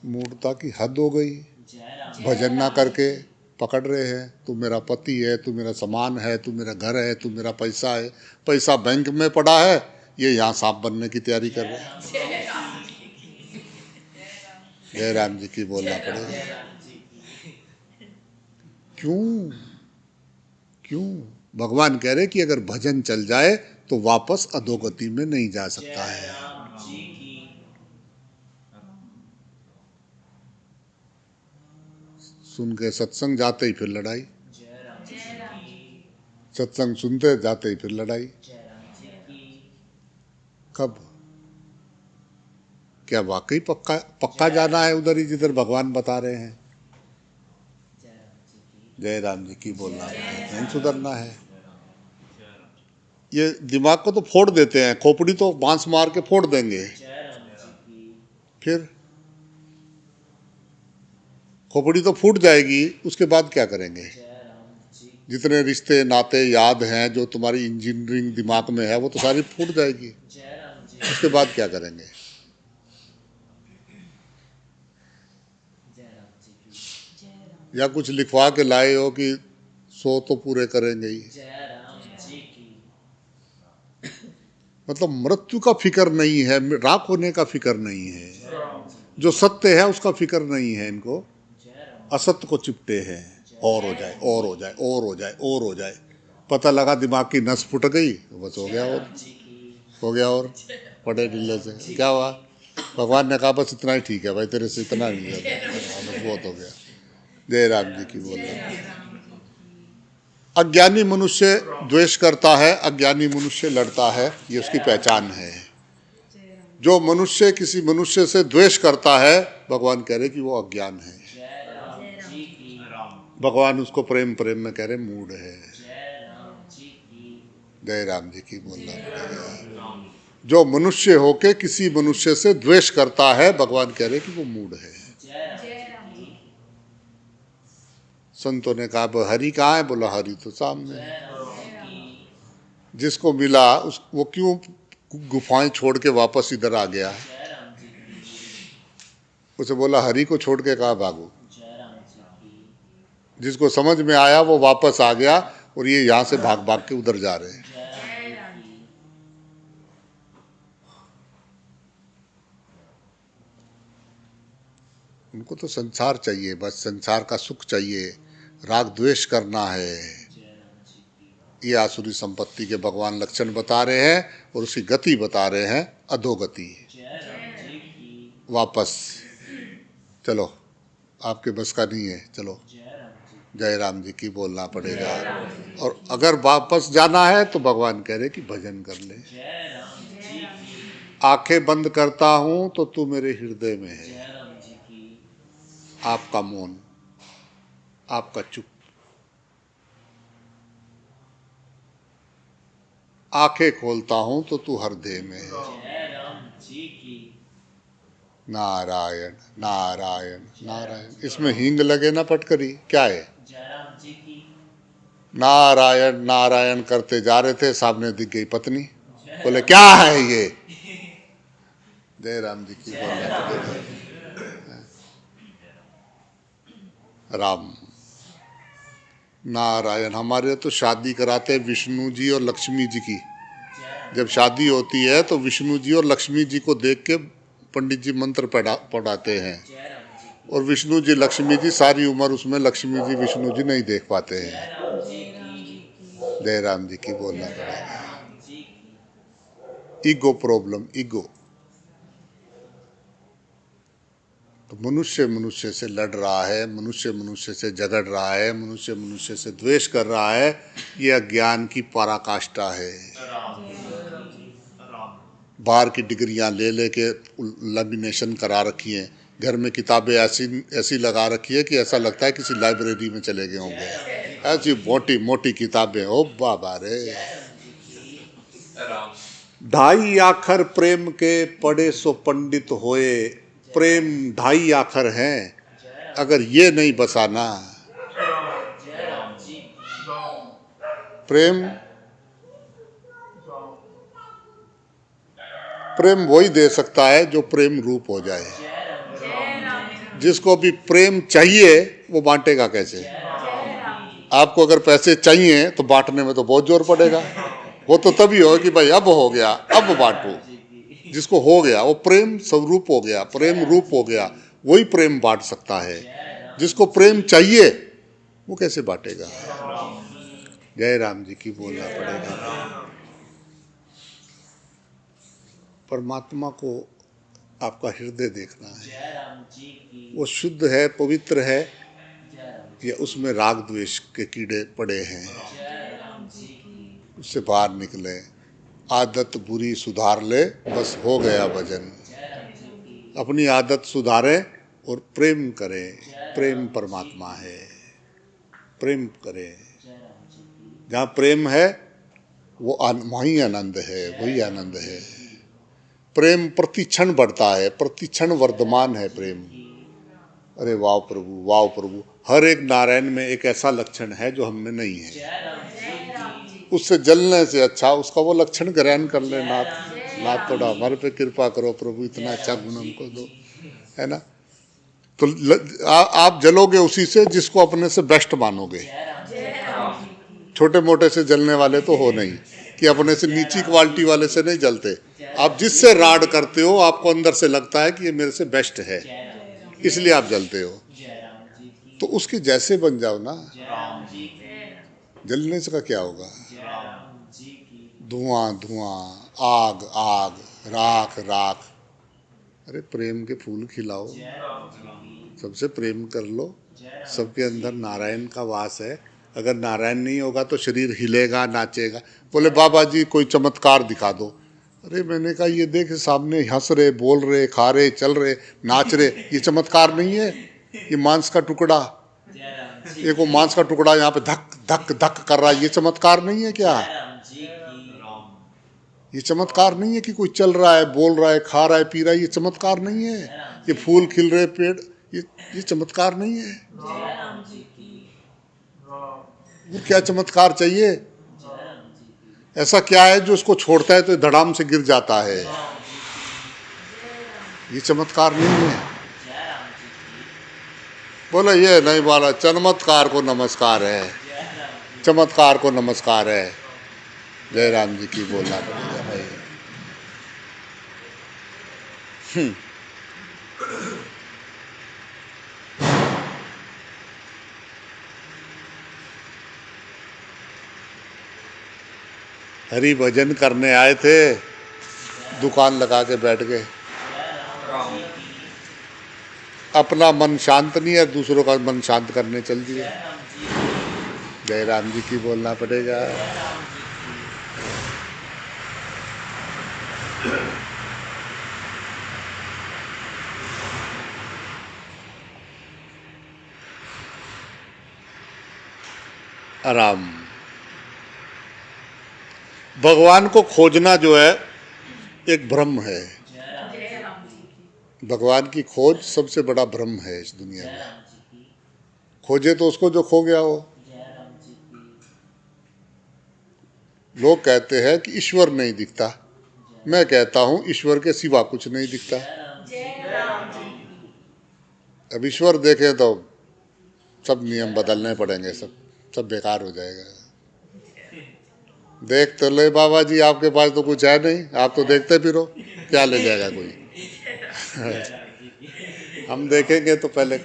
मूर्खता की हद हो गई। जय राम भजन ना करके पकड़ रहे हैं, तू मेरा पति है, तू मेरा सामान है, तू मेरा घर है, तू मेरा पैसा है। पैसा बैंक में पड़ा है, ये यहाँ सांप बनने की तैयारी कर रहे हैं। जय राम जी की बोलना पड़ेगा। जय राम जी की क्यों? क्यों? भगवान कह रहे कि अगर भजन चल जाए तो वापस अधोगति में नहीं जा सकता जय है। राम जी की सुन के सत्संग जाते ही फिर लड़ाई, जय राम जी की सत्संग सुनते जाते ही फिर लड़ाई। जय राम जी की कब? क्या वाकई पक्का पक्का जाना है उधर ही जिधर भगवान बता रहे हैं? जय राम जी की जय राम जी की बोलना पड़ेगा, नहीं सुधरना है। ये दिमाग को तो फोड़ देते हैं, खोपड़ी तो बांस मार के फोड़ देंगे, जय राम जी की फिर खोपड़ी तो फूट जाएगी, उसके बाद क्या करेंगे? जय राम जी जितने रिश्ते नाते याद हैं जो तुम्हारी इंजीनियरिंग दिमाग में है वो तो सारी फूट जाएगी, जय राम जी उसके बाद क्या करेंगे? जय राम जी की या कुछ लिखवा के लाए हो कि 100 तो पूरे करेंगे ही, जय राम जी की मतलब मृत्यु का फिक्र नहीं है, राख होने का फिक्र नहीं है, जो सत्य है उसका फिक्र नहीं है इनको, असत्य को चिपटे हैं, और हो जाए और हो जाए और हो जाए और हो जाए, पता लगा दिमाग की नस फुट गई तो बस हो गया, और हो गया, और पड़े ढिल्ले से क्या हुआ, भगवान ने कहा बस इतना ही ठीक है भाई, तेरे से इतना नहीं है, बस बहुत हो गया। जय राम जी की बोल। अज्ञानी मनुष्य द्वेष करता है, अज्ञानी मनुष्य लड़ता है, ये उसकी पहचान है। जो मनुष्य किसी मनुष्य से द्वेष करता है, भगवान कह रहे कि वो अज्ञान है। भगवान उसको प्रेम प्रेम में कह रहे मूढ़ है। जय राम जी की बोलना पड़ेगा। जो मनुष्य होके किसी मनुष्य से द्वेष करता है, भगवान कह रहे कि वो मूढ़ है। संतों ने कहा हरि कहाँ है, बोला हरि तो सामने है। जिसको मिला वो क्यों गुफाएं छोड़ के वापस इधर आ गया है? उसे बोला हरि को छोड़ के कहाँ भागो। जिसको समझ में आया वो वापस आ गया, और ये यहाँ से भाग भाग के उधर जा रहे हैं। उनको तो संसार चाहिए, बस संसार का सुख चाहिए, राग द्वेष करना है। ये आसुरी संपत्ति के भगवान लक्षण बता रहे हैं, और उसकी गति बता रहे हैं अधोगति। वापस चलो, आपके बस का नहीं है, चलो। जय राम जी की बोलना पड़ेगा। और अगर वापस जाना है तो भगवान कह रहे कि भजन कर ले। आंखें बंद करता हूं तो तू मेरे हृदय में है। आपका मौन, आपका चुप। आंखें खोलता हूं तो तू हृदय में है। नारायण नारायण नारायण। इसमें हींग लगे ना पटकरी, क्या है? नारायण नारायण करते जा रहे थे, सामने दिख गई पत्नी, बोले क्या है ये? जय राम जी की बोल। राम नारायण। हमारे तो शादी कराते विष्णु जी और लक्ष्मी जी की। जब शादी होती है तो विष्णु जी और लक्ष्मी जी को देख के पंडित जी मंत्र पढ़ाते हैं, और विष्णु जी लक्ष्मी जी सारी उम्र उसमें लक्ष्मी जी विष्णु जी नहीं देख पाते हैं। जय राम जी की बोलना पड़ेगा। Ego problem, ego. तो मनुष्य मनुष्य से लड़ रहा है, मनुष्य मनुष्य से झगड़ रहा है, मनुष्य मनुष्य से द्वेष कर रहा है, ये अज्ञान की पराकाष्ठा है। बाहर की डिग्रियां ले लेके लैमिनेशन करा रखी हैं, घर में किताबें ऐसी ऐसी लगा रखी है कि ऐसा लगता है किसी लाइब्रेरी में चले गए होंगे। ऐसी मोटी मोटी किताबें, ओ बाबा रे। 2.5 आखर प्रेम के पढ़े सो पंडित होए। प्रेम 2.5 आखर हैं, अगर ये नहीं बसाना। प्रेम प्रेम वही दे सकता है जो प्रेम रूप हो जाए। जिसको भी प्रेम चाहिए वो बांटेगा कैसे? आपको अगर पैसे चाहिए तो बांटने में तो बहुत जोर पड़ेगा। वो तो तभी हो कि भाई अब हो गया, अब बांटो। जिसको हो गया वो प्रेम स्वरूप हो गया, प्रेम रूप हो गया, वही प्रेम बांट सकता है। जिसको प्रेम चाहिए वो कैसे बांटेगा? जय राम जी की बोलना पड़ेगा। परमात्मा को आपका हृदय देखना है, वो शुद्ध है, पवित्र है, या उसमें राग द्वेष के कीड़े पड़े हैं? उससे बाहर निकले। आदत बुरी सुधार ले, बस हो गया भजन। अपनी आदत सुधारें और प्रेम करें। प्रेम परमात्मा है, प्रेम करें। जहाँ प्रेम है वो वही आनंद है, वही आनंद है। प्रेम प्रतिक्षण बढ़ता है, प्रतिक्षण वर्धमान है प्रेम। अरे वाह प्रभु, वाह प्रभु। हर एक नारायण में एक ऐसा लक्षण है जो हमें नहीं है। उससे जलने से अच्छा उसका वो लक्षण ग्रहण कर ले। नाथ नाथ थोड़ा हमारे पे कृपा करो प्रभु, इतना अच्छा गुण हमको दो, है ना। तो आप जलोगे उसी से जिसको अपने से बेस्ट मानोगे। छोटे मोटे से जलने वाले तो हो नहीं। कि अपने से नीची क्वालिटी वाले से नहीं जलते। आप जिससे राड करते हो आपको अंदर से लगता है कि ये मेरे से बेस्ट है, जय राम जी इसलिए आप जलते हो। जय राम जी की तो उसके जैसे बन जाओ ना, जय राम जी की जलने से का क्या होगा? जय राम जी की धुआं धुआं, आग आग, राख राख। अरे प्रेम के फूल खिलाओ, जय राम जी की सबसे प्रेम कर लो। जय राम सबके अंदर नारायण का वास है। अगर नारायण नहीं होगा तो शरीर हिलेगा, नाचेगा। बोले बाबा जी कोई चमत्कार दिखा दो। अरे मैंने कहा ये देख सामने हंस रहे, बोल रहे, खा रहे, चल रहे, नाच रहे, ये चमत्कार नहीं है? ये मांस का टुकड़ा, जय राम जी एक वो मांस का टुकड़ा यहाँ पे धक धक धक कर रहा है, ये चमत्कार नहीं है क्या? जय राम जी की ये चमत्कार नहीं है कि कोई चल रहा है, बोल रहा है, खा रहा है, पी रहा है, ये चमत्कार नहीं है? ये फूल खिल रहे, पेड़, ये चमत्कार नहीं है? जय राम जी की वो क्या चमत्कार चाहिए? जय राम जी की ऐसा क्या है जो उसको छोड़ता है तो धड़ाम से गिर जाता है? ये चमत्कार नहीं है। जय राम जी की बोले ये नहीं बोला, चमत्कार को नमस्कार है, जय राम जी चमत्कार को नमस्कार है। जय राम जी की बोलना पड़ेगा भाई। हरि भजन करने आए थे, दुकान लगा के बैठ गए। अपना मन शांत नहीं है, दूसरों का मन शांत करने चल दिए। जय राम जी की बोलना पड़ेगा। आराम। भगवान को खोजना जो है एक भ्रम है। भगवान की खोज सबसे बड़ा भ्रम है इस दुनिया में। खोजे तो उसको जो खो गया हो। लोग कहते हैं कि ईश्वर नहीं दिखता, मैं कहता हूं ईश्वर के सिवा कुछ नहीं दिखता। अब ईश्वर देखे तो सब नियम बदलने पड़ेंगे, सब बेकार हो जाएगा। देख तो ले बाबा जी, आपके पास तो कुछ है नहीं, आप तो देखते फिरो, क्या ले जाएगा कोई? हम देखेंगे तो पहले,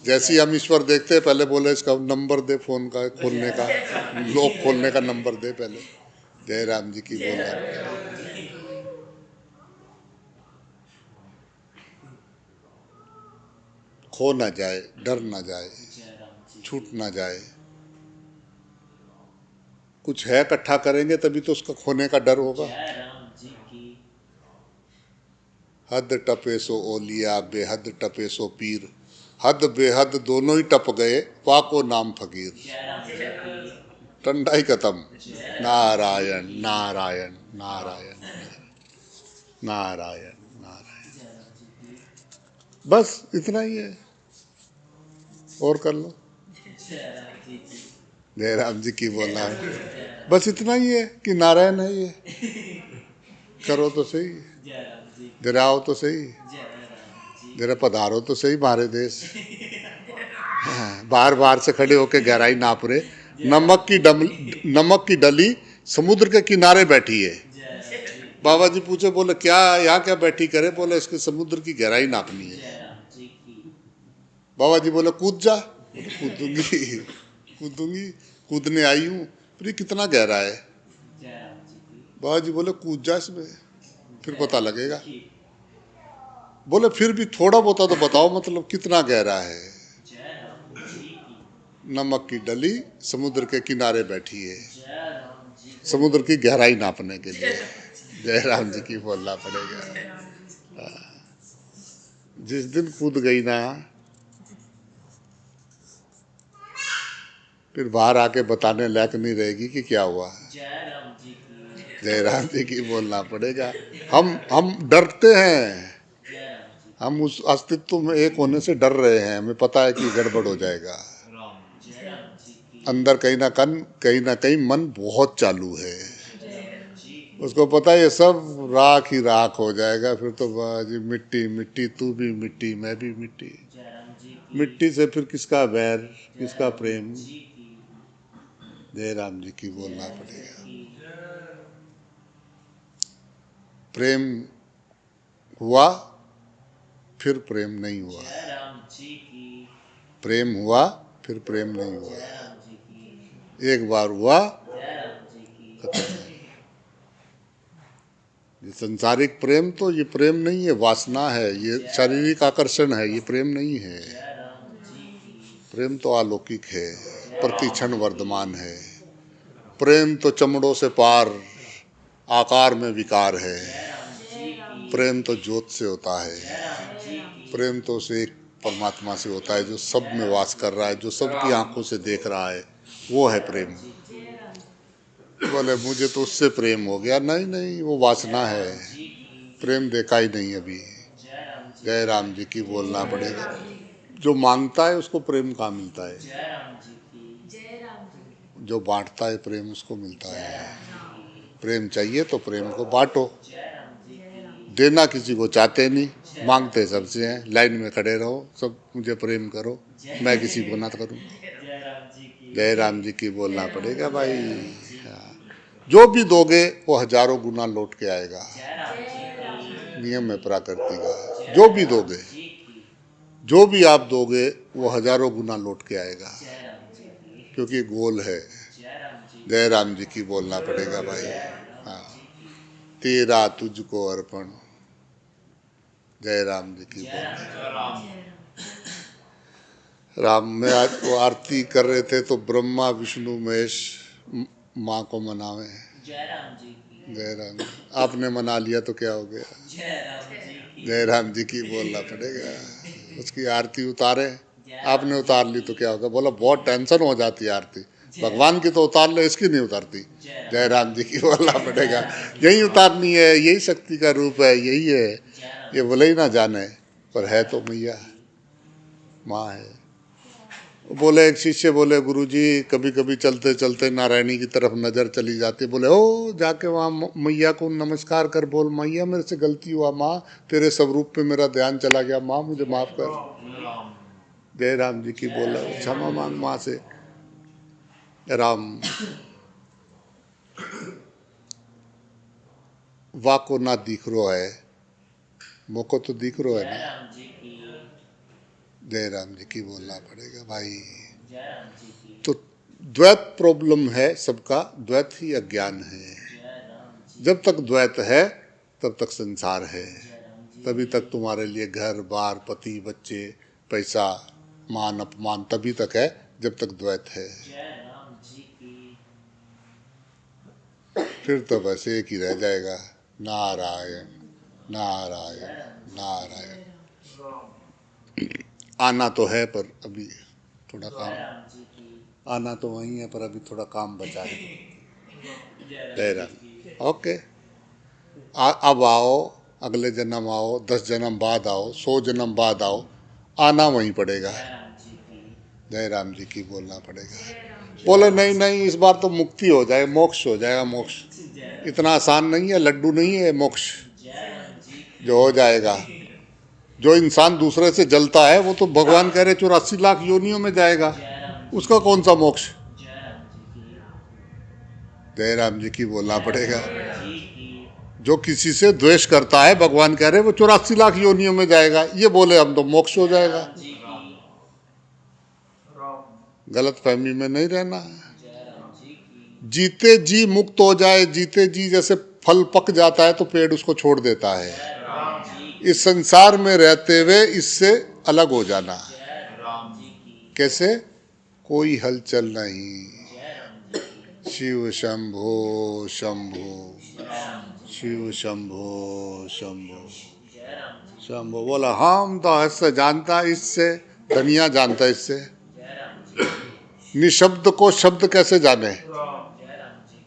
जैसे ही हम ईश्वर देखते हैं पहले बोले इसका नंबर दे, फोन का खोलने का, लॉक खोलने का नंबर दे पहले। जय राम जी की बोलना। खो ना जाए, डर ना जाए, छूट ना जाए। कुछ है इकट्ठा करेंगे तभी तो उसका खोने का डर होगा। हद टपे सो ओलिया, बेहद टपे सो पीर। हद बेहद दोनों ही टप गए, पाको नाम फकीर। टंडा ही खत्म। नारायण नारायण नारायण नारायण नारायण, बस इतना ही है, और कर लो। जय राम जी की बोलना है, बस इतना ही है कि नारायण है ये। करो तो सही, जरा आओ तो सही, जरा पधारो तो सही हमारे देश। बार बार से खड़े होके गहराई नाप रहे। नमक की डली समुद्र के किनारे बैठी है। बाबा जी पूछे, बोले क्या यहाँ क्या बैठी करे? बोले इसके समुद्र की गहराई नापनी है। बाबा जी बोले कूद जा। कूदूंगी कूदूंगी, कूदने आई हूँ, फिर कितना गहरा है? बाबा जी बोले कूद जा इसमें, फिर पता लगेगा। बोले फिर भी थोड़ा बहुत तो बताओ, मतलब कितना गहरा है? नमक की डली समुद्र के किनारे बैठी है, समुद्र की गहराई नापने के लिए। जय राम जी की बोलना पड़ेगा। जिस दिन कूद गई ना, फिर बाहर आके बताने लायक नहीं रहेगी कि क्या हुआ। जय राम जी की बोलना पड़ेगा। हम डरते हैं, हम उस अस्तित्व में एक होने से डर रहे हैं। हमें पता है कि गड़बड़ हो जाएगा। अंदर कहीं ना कहीं मन बहुत चालू है, उसको पता है ये सब राख ही राख हो जाएगा। फिर तो बाजी मिट्टी मिट्टी, तू भी मिट्टी, मैं भी मिट्टी। मिट्टी से फिर किसका बैर, किसका प्रेम? जय राम जी की बोलना पड़ेगा। प्रेम हुआ फिर प्रेम नहीं हुआ, जय राम जी की। प्रेम हुआ फिर प्रेम नहीं हुआ, जय राम जी की। एक बार हुआ। जय राम जी की। ये संसारिक प्रेम तो ये प्रेम नहीं है, वासना है, ये शारीरिक आकर्षण है, ये प्रेम नहीं है। जय राम जी की। प्रेम तो अलौकिक है, प्रतिक्षण वर्धमान है। प्रेम तो चमड़ों से पार, आकार में विकार है। जय राम जी की। प्रेम तो ज्योत से होता है। जय राम जी की। प्रेम तो उसे एक परमात्मा से होता है जो सब में वास कर रहा है, जो सबकी आंखों से देख रहा है, वो है प्रेम। बोले मुझे तो उससे प्रेम हो गया, नहीं नहीं, वो वासना है, जी की। प्रेम देखा ही नहीं अभी। जय राम जी। जय राम जी की बोलना पड़ेगा। जो मांगता है उसको प्रेम कहाँ मिलता है, जय राम जी की। जो बांटता है प्रेम उसको मिलता जय है। राम जी की। प्रेम चाहिए तो प्रेम को बांटो। जय राम जी की। देना किसी को चाहते नहीं, मांगते सबसे हैं, लाइन में खड़े रहो, सब मुझे प्रेम करो, मैं किसी को ना करूं। जय राम जी की। जय राम जी की बोलना पड़ेगा भाई। हाँ। जो भी दोगे वो हजारों गुना लौट के आएगा, जय राम जी की। नियम है प्रकृति का। जो भी दोगे, जी की। जो भी आप दोगे वो हजारों गुना लौट के आएगा, जय राम जी की। क्योंकि गोल है। जय राम जी। जय राम जी की बोलना पड़ेगा भाई। जय राम हाँ, जी की। तेरा तुझको अर्पण। जय राम जी की जय बोलना। राम जय राम। राम में आज वो आरती कर रहे थे तो ब्रह्मा विष्णु महेश माँ को मनावे। जय राम जी की। जय राम। आपने मना लिया तो क्या हो गया। जय राम जी की। जय राम जी की बोलना पड़ेगा। उसकी आरती उतारे, आपने उतार ली तो क्या होगा। बोला बहुत टेंशन हो जाती है आरती, भगवान की तो उतार ले, इसकी नहीं उतारती। जय राम जी की बोलना पड़ेगा। यही उतारनी है, यही शक्ति का रूप है, यही है। ये बोले ही ना जाने, पर है तो मैया, माँ है। बोले एक शिष्य बोले गुरुजी कभी कभी चलते चलते नारायणी की तरफ नजर चली जाती, बोले ओ जाके वहाँ मैया को नमस्कार कर, बोल मैया मेरे से गलती हुआ माँ, तेरे स्वरूप पे मेरा ध्यान चला गया माँ, मुझे माफ कर। राम। जय राम जी की बोला, क्षमा मांग माँ से। राम वाह को ना दिख रो है, मोको तो दिख रो है जय ना। राम जी की। जय राम जी की बोलना पड़ेगा भाई। जय राम जी की। तो द्वैत प्रॉब्लम है सबका, द्वैत ही अज्ञान है। जय राम जी। जब तक द्वैत है तब तक संसार है, जय राम जी। तभी तक तुम्हारे लिए घर बार पति बच्चे पैसा मान अपमान तभी तक है जब तक द्वैत है। जय राम जी की। फिर तो बस एक ही रह जाएगा, नारायण नारायण जय राम जी। नारायण। राम। आना तो है पर अभी थोड़ा जय काम, राम जी की। आना तो वही है पर अभी थोड़ा काम बचा है। जय जय राम जी राम। की। ओके। अब आओ, अगले जन्म आओ, 10 जन्म बाद आओ, 100 जन्म बाद आओ, आना वहीं पड़ेगा। जय राम जी की। जय राम जी की बोलना पड़ेगा। बोले नहीं नहीं इस बार तो मुक्ति हो जाए, मोक्ष हो जाएगा, मोक्ष जय इतना आसान नहीं है, लड्डू नहीं है मोक्ष राम जी की। जो हो जाएगा। जो इंसान दूसरे से जलता है वो तो भगवान कह रहे 84 लाख योनियों में जाएगा, जय राम जी। उसका कौन सा मोक्ष। जय राम जी की। जय राम जी की बोलना पड़ेगा। जी की। जो किसी से द्वेष करता है भगवान कह रहे वो 84 लाख योनियों में जाएगा, ये बोले हम तो मोक्ष हो जाएगा। राम जी की। राम। गलत फहमी में नहीं रहना है। जय राम जी की। जीते जी मुक्त हो जाए, जीते जी जैसे फल पक जाता है तो पेड़ उसको छोड़ देता है, जय राम जी की। इस संसार में रहते हुए इससे अलग हो जाना। जय राम जी की। कैसे, कोई हलचल नहीं। जय राम जी की। शिव शंभो शंभो, राम जी। शिव शंभो शंभो जय राम जी। शंभो। बोला हम तो ऐसे जानता इससे, दुनिया जानता इससे। जय राम जी। निशब्द को शब्द कैसे जाने, राम। जय राम जी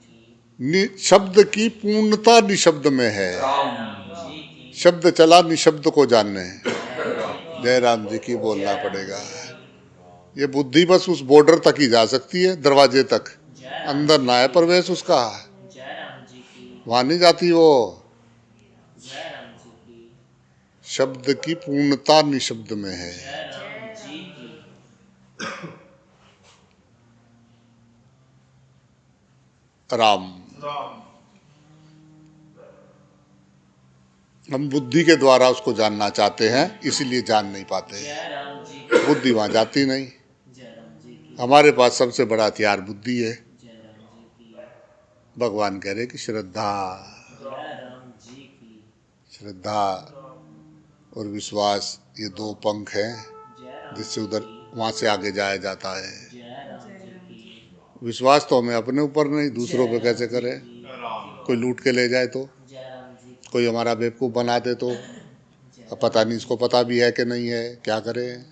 की। शब्द की पूर्णता निशब्द में है। राम जी की। शब्द चला निशब्द को जानने। जय राम जी की बोलना पड़ेगा। ये बुद्धि बस उस बॉर्डर तक ही जा सकती है, दरवाजे तक, जय राम अंदर ना है प्रवेश उसका, जय राम जी की। वहां नहीं जाती वो। जय राम जी की। शब्द की पूर्णता निशब्द में है। जय राम जी की। राम। राम। हम बुद्धि के द्वारा उसको जानना चाहते हैं, इसीलिए जान नहीं पाते। जय राम जी की। बुद्धि वहाँ जाती नहीं। जय राम जी की। हमारे पास सबसे बड़ा हथियार बुद्धि है। जय राम जी की। भगवान कह रहे कि श्रद्धा, जय राम जी की। श्रद्धा और विश्वास, ये दो पंख हैं जय राम जिससे जी उधर की। वहाँ से आगे जाया जाता है। जय राम जी की। विश्वास तो हमें अपने ऊपर नहीं, दूसरों पे जय कैसे राम जी करें। की। राम कोई लूट के ले जाए तो, जय राम जी की। कोई हमारा बेवकूफ़ बना दे तो, जय अब पता राम नहीं जी इसको की। पता भी है कि नहीं है, क्या करें।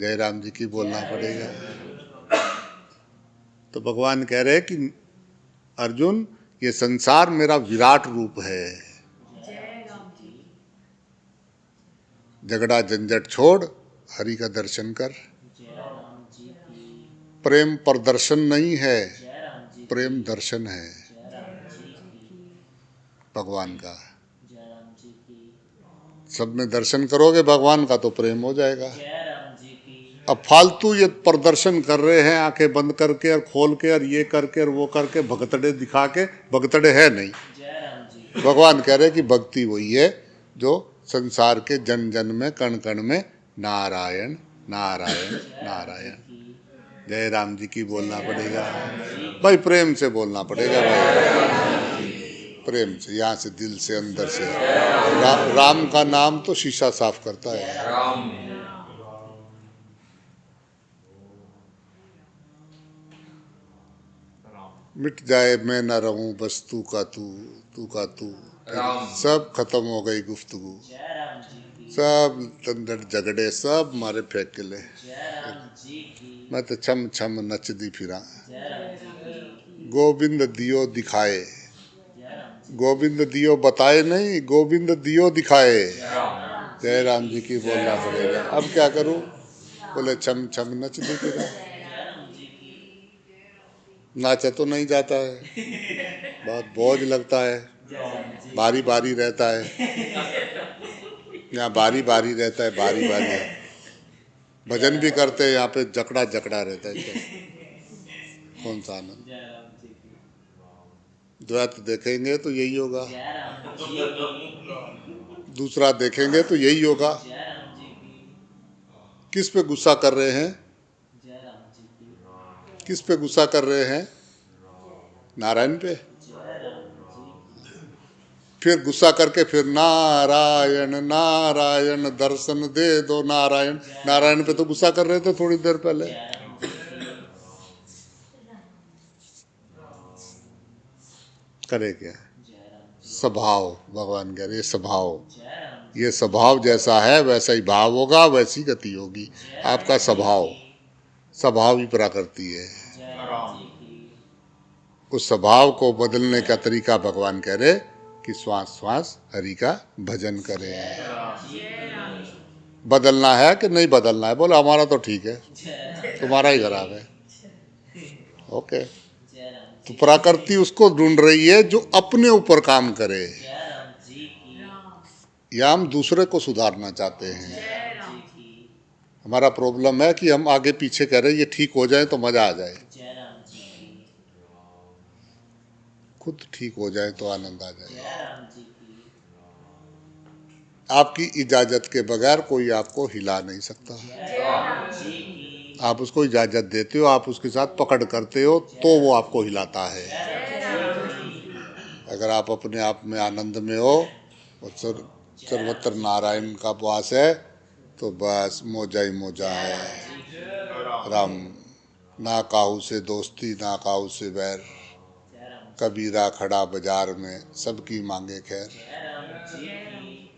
जय राम जी की बोलना जय पड़ेगा। राम जी की। तो भगवान कह रहे कि अर्जुन, ये संसार मेरा विराट रूप है। जय राम जी की। झगड़ा झंझट छोड़, हरि का दर्शन कर। जय राम जी की। प्रेम प्रदर्शन नहीं है, जय राम जी की। प्रेम दर्शन है जय राम जी की। भगवान का। जय राम जी की। सब में दर्शन करोगे भगवान का तो प्रेम हो जाएगा। जय राम जी की। अब फालतू ये प्रदर्शन कर रहे हैं, आंखें बंद करके और खोल के और ये करके और वो करके, भगतड़े दिखा के, भगतड़े है नहीं। जय राम जी की। भगवान कह रहे कि भक्ति वही है जो संसार के जन जन में, कण कण में नारायण नारायण नारायण। जय राम जी की बोलना पड़ेगा भाई, प्रेम से बोलना पड़ेगा भाई, प्रेम से, यहाँ से, दिल से, अंदर से। राम का नाम तो शीशा साफ करता है। मिट जाए मैं न रहूं, बस तू का तू, तू का तू, सब खत्म हो गई गुफ्तगू। जय राम जी की। सब अंदर झगड़े सब मारे फेंक के ले। जय राम जी की। मैं तो छम छम नचदी फिरा। जय राम जी की। गोविंद दियो दिखाए, जय राम जी। गोविंद दियो बताए नहीं, गोविंद दियो दिखाए। राम जय राम जी की बोलना पड़ेगा। अब क्या करूं, बोले छम छम नचदी फिरा। जय राम जी की। नाचा तो नहीं जाता है, बहुत बोझ लगता है, जय राम जी। बारी बारी रहता है, यहाँ बारी बारी रहता है, बारी बारी। भजन भी करते हैं यहाँ पे, जकड़ा जकड़ा रहता है। कौन सा आनंद। जय राम जी की। द्वैत देखेंगे तो यही होगा, जय राम जी की। दूसरा देखेंगे तो यही होगा। जय राम जी की। किस पे गुस्सा कर रहे हैं, जय राम जी की। किस पे गुस्सा कर रहे हैं, नारायण पे। जय राम जी की। फिर गुस्सा करके फिर नारायण नारायण दर्शन दे दो नारायण। नारायण पे तो गुस्सा कर रहे थे थोड़ी देर पहले। जय राम जी की। करे क्या, जय राम जी। स्वभाव, भगवान कह रहे स्वभाव, जय राम जी। ये स्वभाव जैसा है वैसा ही भाव होगा, वैसी गति होगी। आपका स्वभाव, स्वभाव ही प्रकृति है। जय राम जी की। उस स्वभाव को बदलने का तरीका भगवान कह रहे कि श्वास श्वास हरि का भजन करें। जय राम जी की। बदलना है कि नहीं बदलना है, बोला हमारा तो ठीक है, जय तुम्हारा ही खराब है। ओके, राम तो जी। प्रकृति उसको ढूंढ रही है जो अपने ऊपर काम करे, जय राम जी की। या हम दूसरे को सुधारना चाहते हैं। जय राम जी की। हमारा प्रॉब्लम है कि हम आगे पीछे कह रहे हैं ये ठीक हो जाए तो मजा आ जाए, जय राम जी की। खुद ठीक हो जाए तो आनंद आ जाए। जय राम जी की। आपकी इजाजत के बगैर कोई आपको हिला नहीं सकता। जय राम जी की। आप उसको इजाजत देते हो, आप उसके साथ पकड़ करते हो तो वो आपको हिलाता है। अगर आप अपने आप में आनंद में हो और सर्वत्र नारायण का वास है तो बस मौजा ही मौजा है। राम, ना काहू से दोस्ती ना काहू से बैर, कबीरा खड़ा बाजार में सबकी मांगे खैर।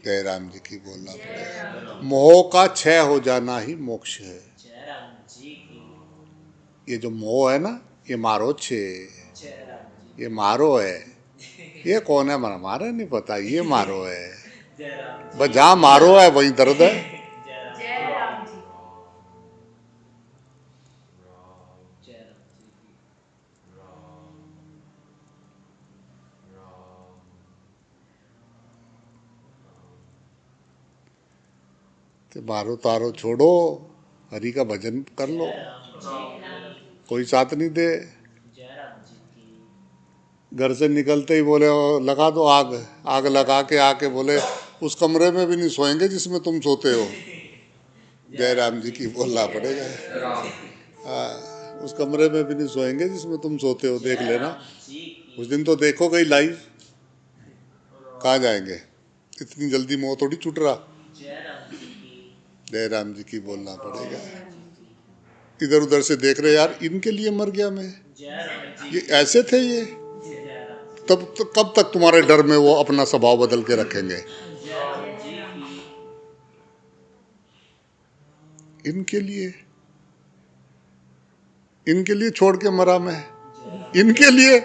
जय राम जी की बोलना पड़ेगा। मोह का क्षय हो जाना ही मोक्ष है। जय राम जी की। ये जो मोह है ना, ये मारो छे, जय राम जी। ये मारो है। ये कौन है, हमारा नहीं पता, ये मारो है। जय राम जी। बस जहाँ मारो है वहीं दर्द है। जय राम जी। जय राम जी की। तो मारो तारो छोड़ो, हरि का भजन कर लो, जय राम जी की। कोई साथ नहीं दे। जय राम जी की। घर से निकलते ही बोले लगा दो आग, आग लगा के आके बोले उस कमरे में भी नहीं सोएंगे जिसमें तुम सोते हो। जय राम जी की बोलना पड़ेगा। हाँ, उस कमरे में भी नहीं सोएंगे जिसमें तुम सोते हो, देख लेना। जी की उस दिन तो देखोगे ही लाइव। कहाँ जाएंगे, इतनी जल्दी मुंह थोड़ी छूट रहा। जय राम जी की जय राम जी की बोलना पड़ेगा। इधर उधर से देख रहे यार, इनके लिए मर गया मैं, जय राम जी ये ऐसे थे ये। जय राम तब तो कब तक तुम्हारे डर में वो अपना स्वभाव बदल के रखेंगे। जय राम जी की इनके लिए छोड़ के मरा मैं, इनके लिए।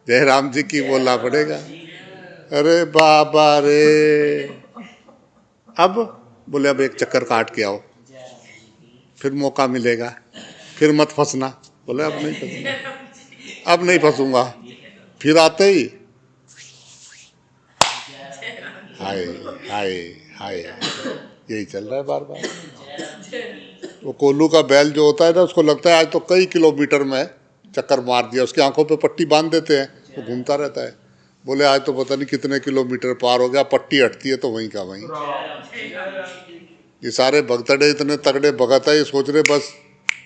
जय राम जी की बोलना पड़ेगा। अरे बाबा रे, अब बोले अब एक चक्कर काट के आओ, जय राम जी की फिर मौका मिलेगा, फिर मत फंसना। बोले अब नहीं फंसूंगा, अब नहीं फंसूंगा। फिर आते ही हाय हाय हाय, यही चल रहा है बार बार। वो कोल्लू का बैल जो होता है ना, उसको लगता है आज तो कई किलोमीटर में चक्कर मार दिया। उसकी आंखों पे पट्टी बांध देते हैं, वो घूमता रहता है। बोले आज तो पता नहीं कितने किलोमीटर पार हो गया, पट्टी हटती है तो वहीं का वहीं। ये सारे भगतड़े इतने तगड़े भगत है, ये सोच रहे बस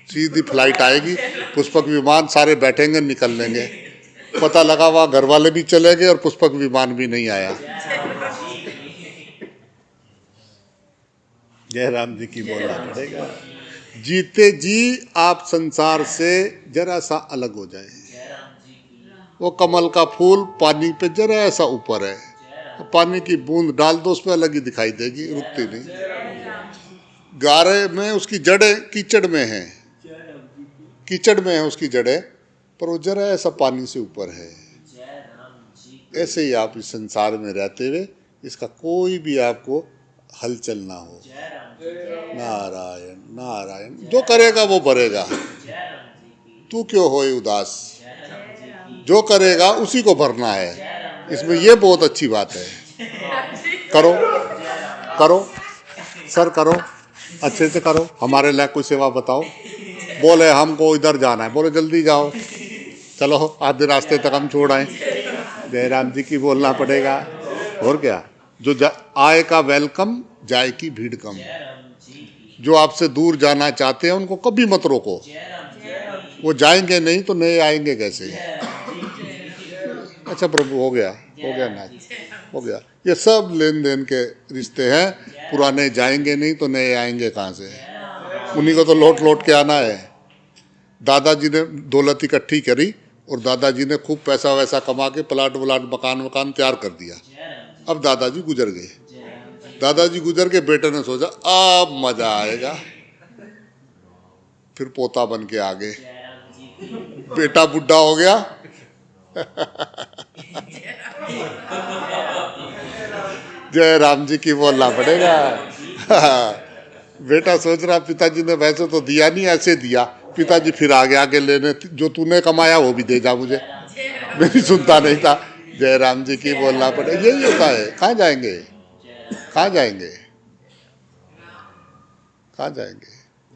सीधी फ्लाइट आएगी, पुष्पक विमान, सारे बैठेंगे निकल लेंगे। पता लगा वहाँ घर वाले भी चले गए और पुष्पक विमान भी नहीं आया। जय राम जी की बोलना पड़ेगा। जीते जी आप संसार से जरा सा अलग हो जाए। जय राम जी की वो कमल का फूल पानी पे जरा सा ऊपर है, पानी की बूंद डाल दो उस पर अलग ही दिखाई देगी, रुकती नहीं। गारे में उसकी जड़ें कीचड़ में हैं, कीचड़ में है उसकी जड़ें, पर वो जरा ऐसा पानी से ऊपर है। जय राम जी ऐसे ही आप इस संसार में रहते हुए इसका कोई भी आपको हलचल ना हो। जय राम जी नारायण नारायण, जो करेगा वो भरेगा। जय राम जी की तू क्यों होए उदास, जय राम जी की जो करेगा उसी को भरना है। इसमें ये बहुत अच्छी बात है। करो करो सर, करो अच्छे से करो, हमारे लायक कोई सेवा बताओ। बोले हमको इधर जाना है, बोले जल्दी जाओ, चलो आधे रास्ते तक हम छोड़ आए। जय राम जी की बोलना पड़ेगा। और क्या, जो आए का वेलकम, जाए की भीड़ कम। जय राम जी की जो आपसे दूर जाना चाहते हैं उनको कभी मत रोको, जय राम जी की वो जाएंगे नहीं तो नए आएंगे कैसे। अच्छा प्रभु, हो गया ना, हो गया। ये सब लेन देन के रिश्ते हैं, पुराने जाएंगे नहीं तो नए आएंगे कहाँ से। उन्हीं को तो लौट लौट के आना है। दादाजी ने दौलत इकट्ठी करी और दादाजी ने खूब पैसा वैसा कमा के प्लाट व्लाट मकान तैयार कर दिया। अब दादाजी गुजर गए, दादाजी गुजर के बेटे ने सोचा अब मजा आएगा, फिर पोता बन के आ गए। बेटा बुढ़ा हो गया, जय राम जी की बोलना पड़ेगा। बेटा सोच रहा पिताजी ने वैसे तो दिया नहीं, ऐसे दिया। पिताजी फिर आगे लेने, जो तूने कमाया वो भी दे जा मुझे, मेरी सुनता नहीं था। जय राम जी की बोलना पड़ेगा। यही होता है। कहाँ जाएंगे, कहाँ जाएंगे, कहाँ जाएंगे।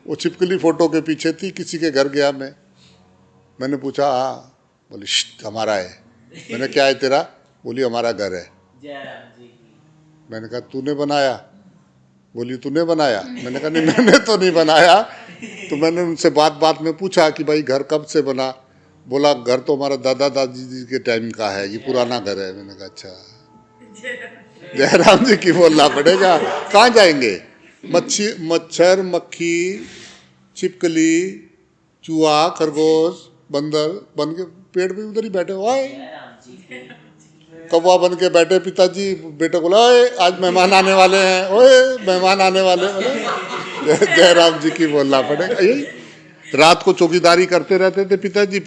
वो छिपकली फोटो के पीछे थी, किसी के घर गया मैंने पूछा, हाँ, बोली हमारा है। मैंने क्या है तेरा, बोली हमारा घर है। जय राम जी की मैंने कहा तूने बनाया, बोली तूने बनाया। मैंने कहा नहीं, मैंने तो नहीं बनाया। तो मैंने उनसे बात में पूछा कि भाई घर कब से बना। बोला घर तो हमारा दादा दादी जी के टाइम का है, ये पुराना घर है। मैंने कहा अच्छा। जय राम जी की बोलना पड़ेगा। कहाँ जाएंगे, मच्छर मक्खी छिपकली चूहा खरगोश बंदर बन के पेड़ पे उधर ही बैठे हुए। कौवा बन के बैठे, पिताजी बेटे को बोला आज मेहमान आने वाले हैं, ओए मेहमान आने वाले। जय राम जी की बोलना पड़ेगा। यही रात को चौकीदारी करते रहते थे पिताजी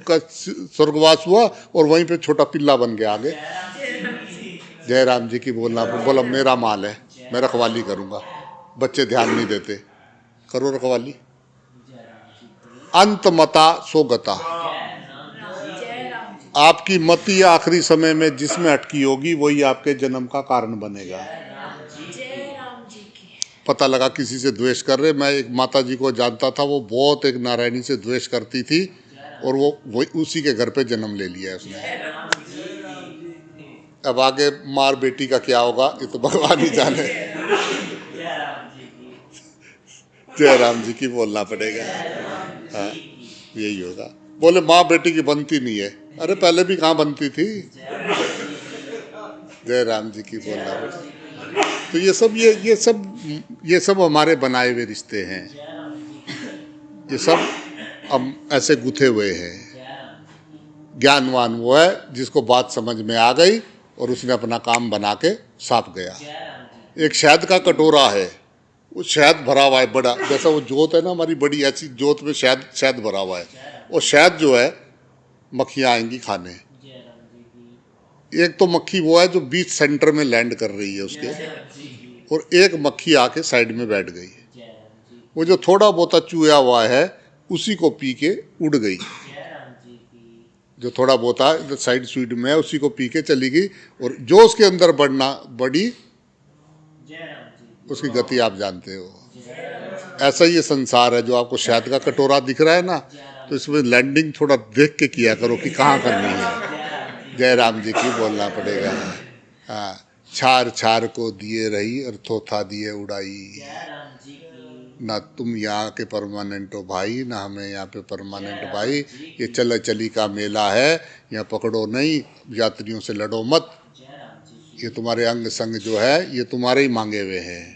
का स्वर्गवास हुआ और वहीं पे छोटा पिल्ला बन के आ गए। जय राम जी की बोलना, बोला मेरा माल है, मैं रखवाली करूंगा। बच्चे ध्यान नहीं देते, करो रखवाली। अंत मता सोगता, आपकी मति आखिरी समय में जिसमें अटकी होगी वही आपके जन्म का कारण बनेगा। पता लगा किसी से द्वेष कर रहे। मैं एक माता जी को जानता था, वो बहुत एक नारायणी से द्वेष करती थी और वो उसी के घर पे जन्म ले लिया है उसने। अब आगे मार बेटी का क्या होगा ये तो भगवान ही जाने। जय राम जी की। जय राम जी की बोलना पड़ेगा। हाँ, यही होगा। बोले माँ बेटी की बनती नहीं है, अरे पहले भी कहाँ बनती थी। जय राम जी की बोलना पड़ेगा। तो ये सब हमारे बनाए हुए रिश्ते हैं, ये सब हम ऐसे गुथे हुए हैं। ज्ञानवान वो है जिसको बात समझ में आ गई और उसने अपना काम बना के साफ गया। एक शहद का कटोरा है, वो शहद भरा हुआ है बड़ा, जैसा वो जोत है ना हमारी बड़ी, ऐसी जोत में शहद शहद भरा हुआ है। और शहद जो है मक्खियाँ आएंगी खाने। एक तो मक्खी वो है जो बीच सेंटर में लैंड कर रही है उसके, और एक मक्खी आके साइड में बैठ गई। वो जो थोड़ा बहुत चूया हुआ है उसी को पी के उड़ गई, जो थोड़ा बहुत इधर साइड स्वीड में है उसी को पी के चली गई। और जो उसके अंदर बड़ी उसकी गति आप जानते हो। ऐसा ही ये संसार है, जो आपको शहद का कटोरा दिख रहा है ना, तो इसमें लैंडिंग थोड़ा देख के किया करो कि कहाँ करनी है। जय राम जी की बोलना पड़ेगा। हाँ, छार छार को दिए रही और थोथा दिए उड़ाई। ना तुम यहाँ के परमानेंट हो भाई, ना हमें यहाँ पे परमानेंट भाई। ये चल चली का मेला है, यहाँ पकड़ो नहीं, यात्रियों से लड़ो मत। ये तुम्हारे अंग संग जो है ये तुम्हारे ही मांगे हुए हैं।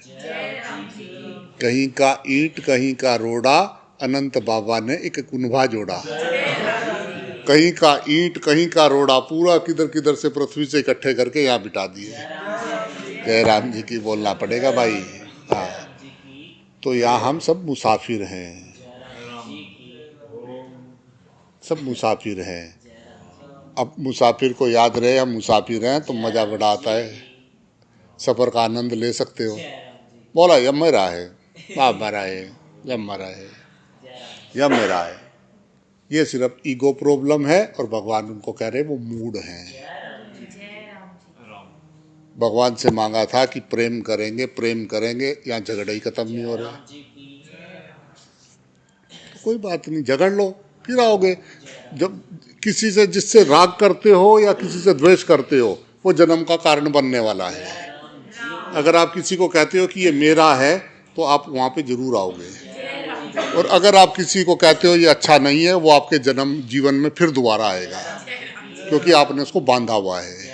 कहीं का ईंट कहीं का रोड़ा, अनंत बाबा ने एक कुनभा जोड़ा। कहीं का ईंट कहीं का रोड़ा पूरा किधर किधर से पृथ्वी से इकट्ठे करके यहाँ बिठा दिए। जय राम जी की बोलना पड़ेगा भाई। हाँ, तो यहाँ हम सब मुसाफिर हैं, सब मुसाफिर हैं। अब मुसाफिर को याद रहे हम मुसाफिर हैं तो मज़ा बड़ा आता है, सफ़र का आनंद ले सकते हो। बोला यह मेरा है, आप मेरा है, यह मेरा है, यह मेरा है। ये सिर्फ ईगो प्रॉब्लम है और भगवान उनको कह रहे वो मूड हैं। भगवान से मांगा था कि प्रेम करेंगे प्रेम करेंगे, यहाँ झगड़े ही खत्म नहीं हो रहे। तो कोई बात नहीं, झगड़ लो फिर आओगे। जब किसी से जिससे राग करते हो या किसी से द्वेष करते हो वो जन्म का कारण बनने वाला है। अगर आप किसी को कहते हो कि ये मेरा है तो आप वहाँ पे जरूर आओगे, और अगर आप किसी को कहते हो ये अच्छा नहीं है वो आपके जन्म जीवन में फिर दोबारा आएगा, क्योंकि आपने उसको बांधा हुआ है।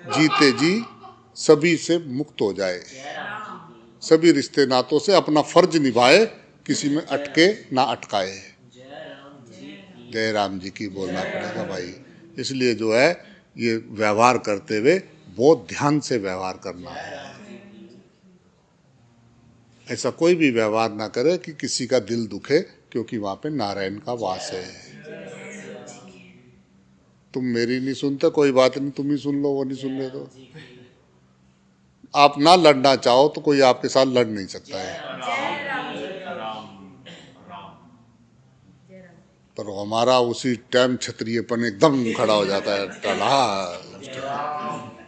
जीते जी सभी से मुक्त हो जाए, सभी रिश्ते नातों से अपना फर्ज निभाए, किसी में अटके ना अटकाए। जय राम जी की बोलना पड़ेगा भाई। इसलिए जो है ये व्यवहार करते हुए बहुत ध्यान से व्यवहार करना है। ऐसा कोई भी व्यवहार ना करे कि किसी का दिल दुखे, क्योंकि वहाँ पे नारायण का वास है। तुम मेरी नहीं सुनते कोई बात नहीं, तुम ही सुन लो, वो नहीं सुन रहे तो। आप ना लड़ना चाहो तो कोई आपके साथ लड़ नहीं सकता है, पर हमारा उसी टाइम क्षत्रियपन एकदम खड़ा हो जाता है। टला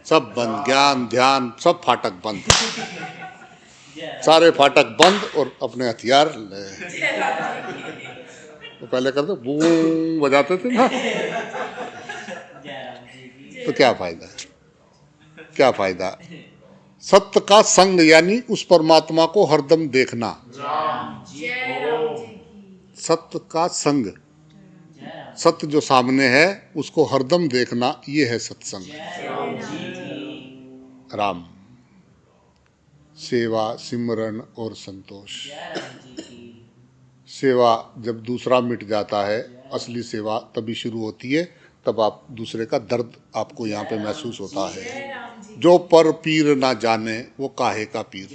सब बंद, ज्ञान ध्यान सब फाटक बंद, सारे फाटक बंद और अपने हथियार ले। तो पहले करते बूम बजाते थे ना, तो क्या फायदा, क्या फायदा। सत्य का संग यानी उस परमात्मा को हरदम देखना। सत्य का संग, सत्य जो सामने है उसको हरदम देखना, ये है सत्संग। राम, सेवा, सिमरन और संतोष। सेवा जब दूसरा मिट जाता है, असली सेवा तभी शुरू होती है, तब आप दूसरे का दर्द आपको यहाँ पे महसूस होता है। जो पर पीर ना जाने वो काहे का पीर।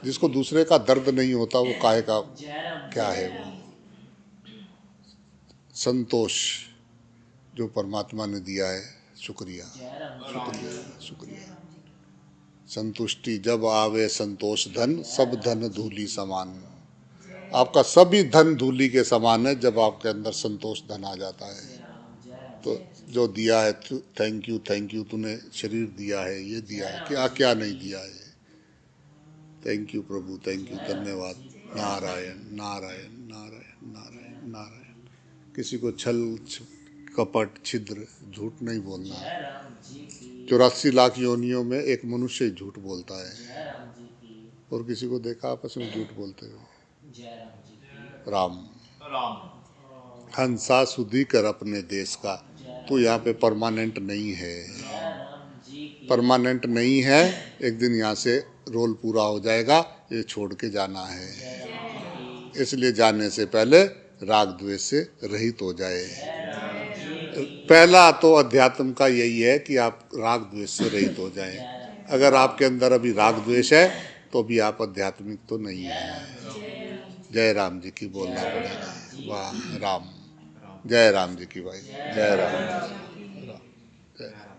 जिसको दूसरे का दर्द नहीं होता वो काहे का क्या है वो। संतोष जो परमात्मा ने दिया है, शुक्रिया शुक्रिया शुक्रिया। संतुष्टि जब आवे संतोष धन, सब धन धूली समान। आपका सभी धन धूली के समान है जब आपके अंदर संतोष धन आ जाता है। तो जो दिया है थैंक यू, थैंक यू, तूने शरीर दिया है, ये दिया है, क्या क्या नहीं दिया है। Thank you Prabhu, thank you, धन्यवाद। नारायण नारायण नारायण नारायण नारायण। किसी को छल कपट, छिद्र, झूठ नहीं बोलना है। जय राम जी की 84 लाख योनियों में एक मनुष्य ही झूठ बोलता है। जय राम जी की और किसी को देखा आपस में झूठ बोलते हुए? जय राम जी की राम। राम हंसा सुधी कर अपने देश का, तो यहाँ पे परमानेंट नहीं है। जय राम जी की परमानेंट नहीं है, एक दिन यहाँ से रोल पूरा हो जाएगा, ये छोड़ के जाना है। जय राम जी की इसलिए जाने से पहले राग द्वेष से रहित हो जाए। जय राम जी की पहला तो अध्यात्म का यही है कि आप राग द्वेष से रहित हो जाएं। अगर आपके अंदर अभी राग द्वेष है तो भी आप आध्यात्मिक तो नहीं है। जय राम जी की बोलना पड़ेगा। वाह राम, जय राम जी की भाई, जय राम। जय राम।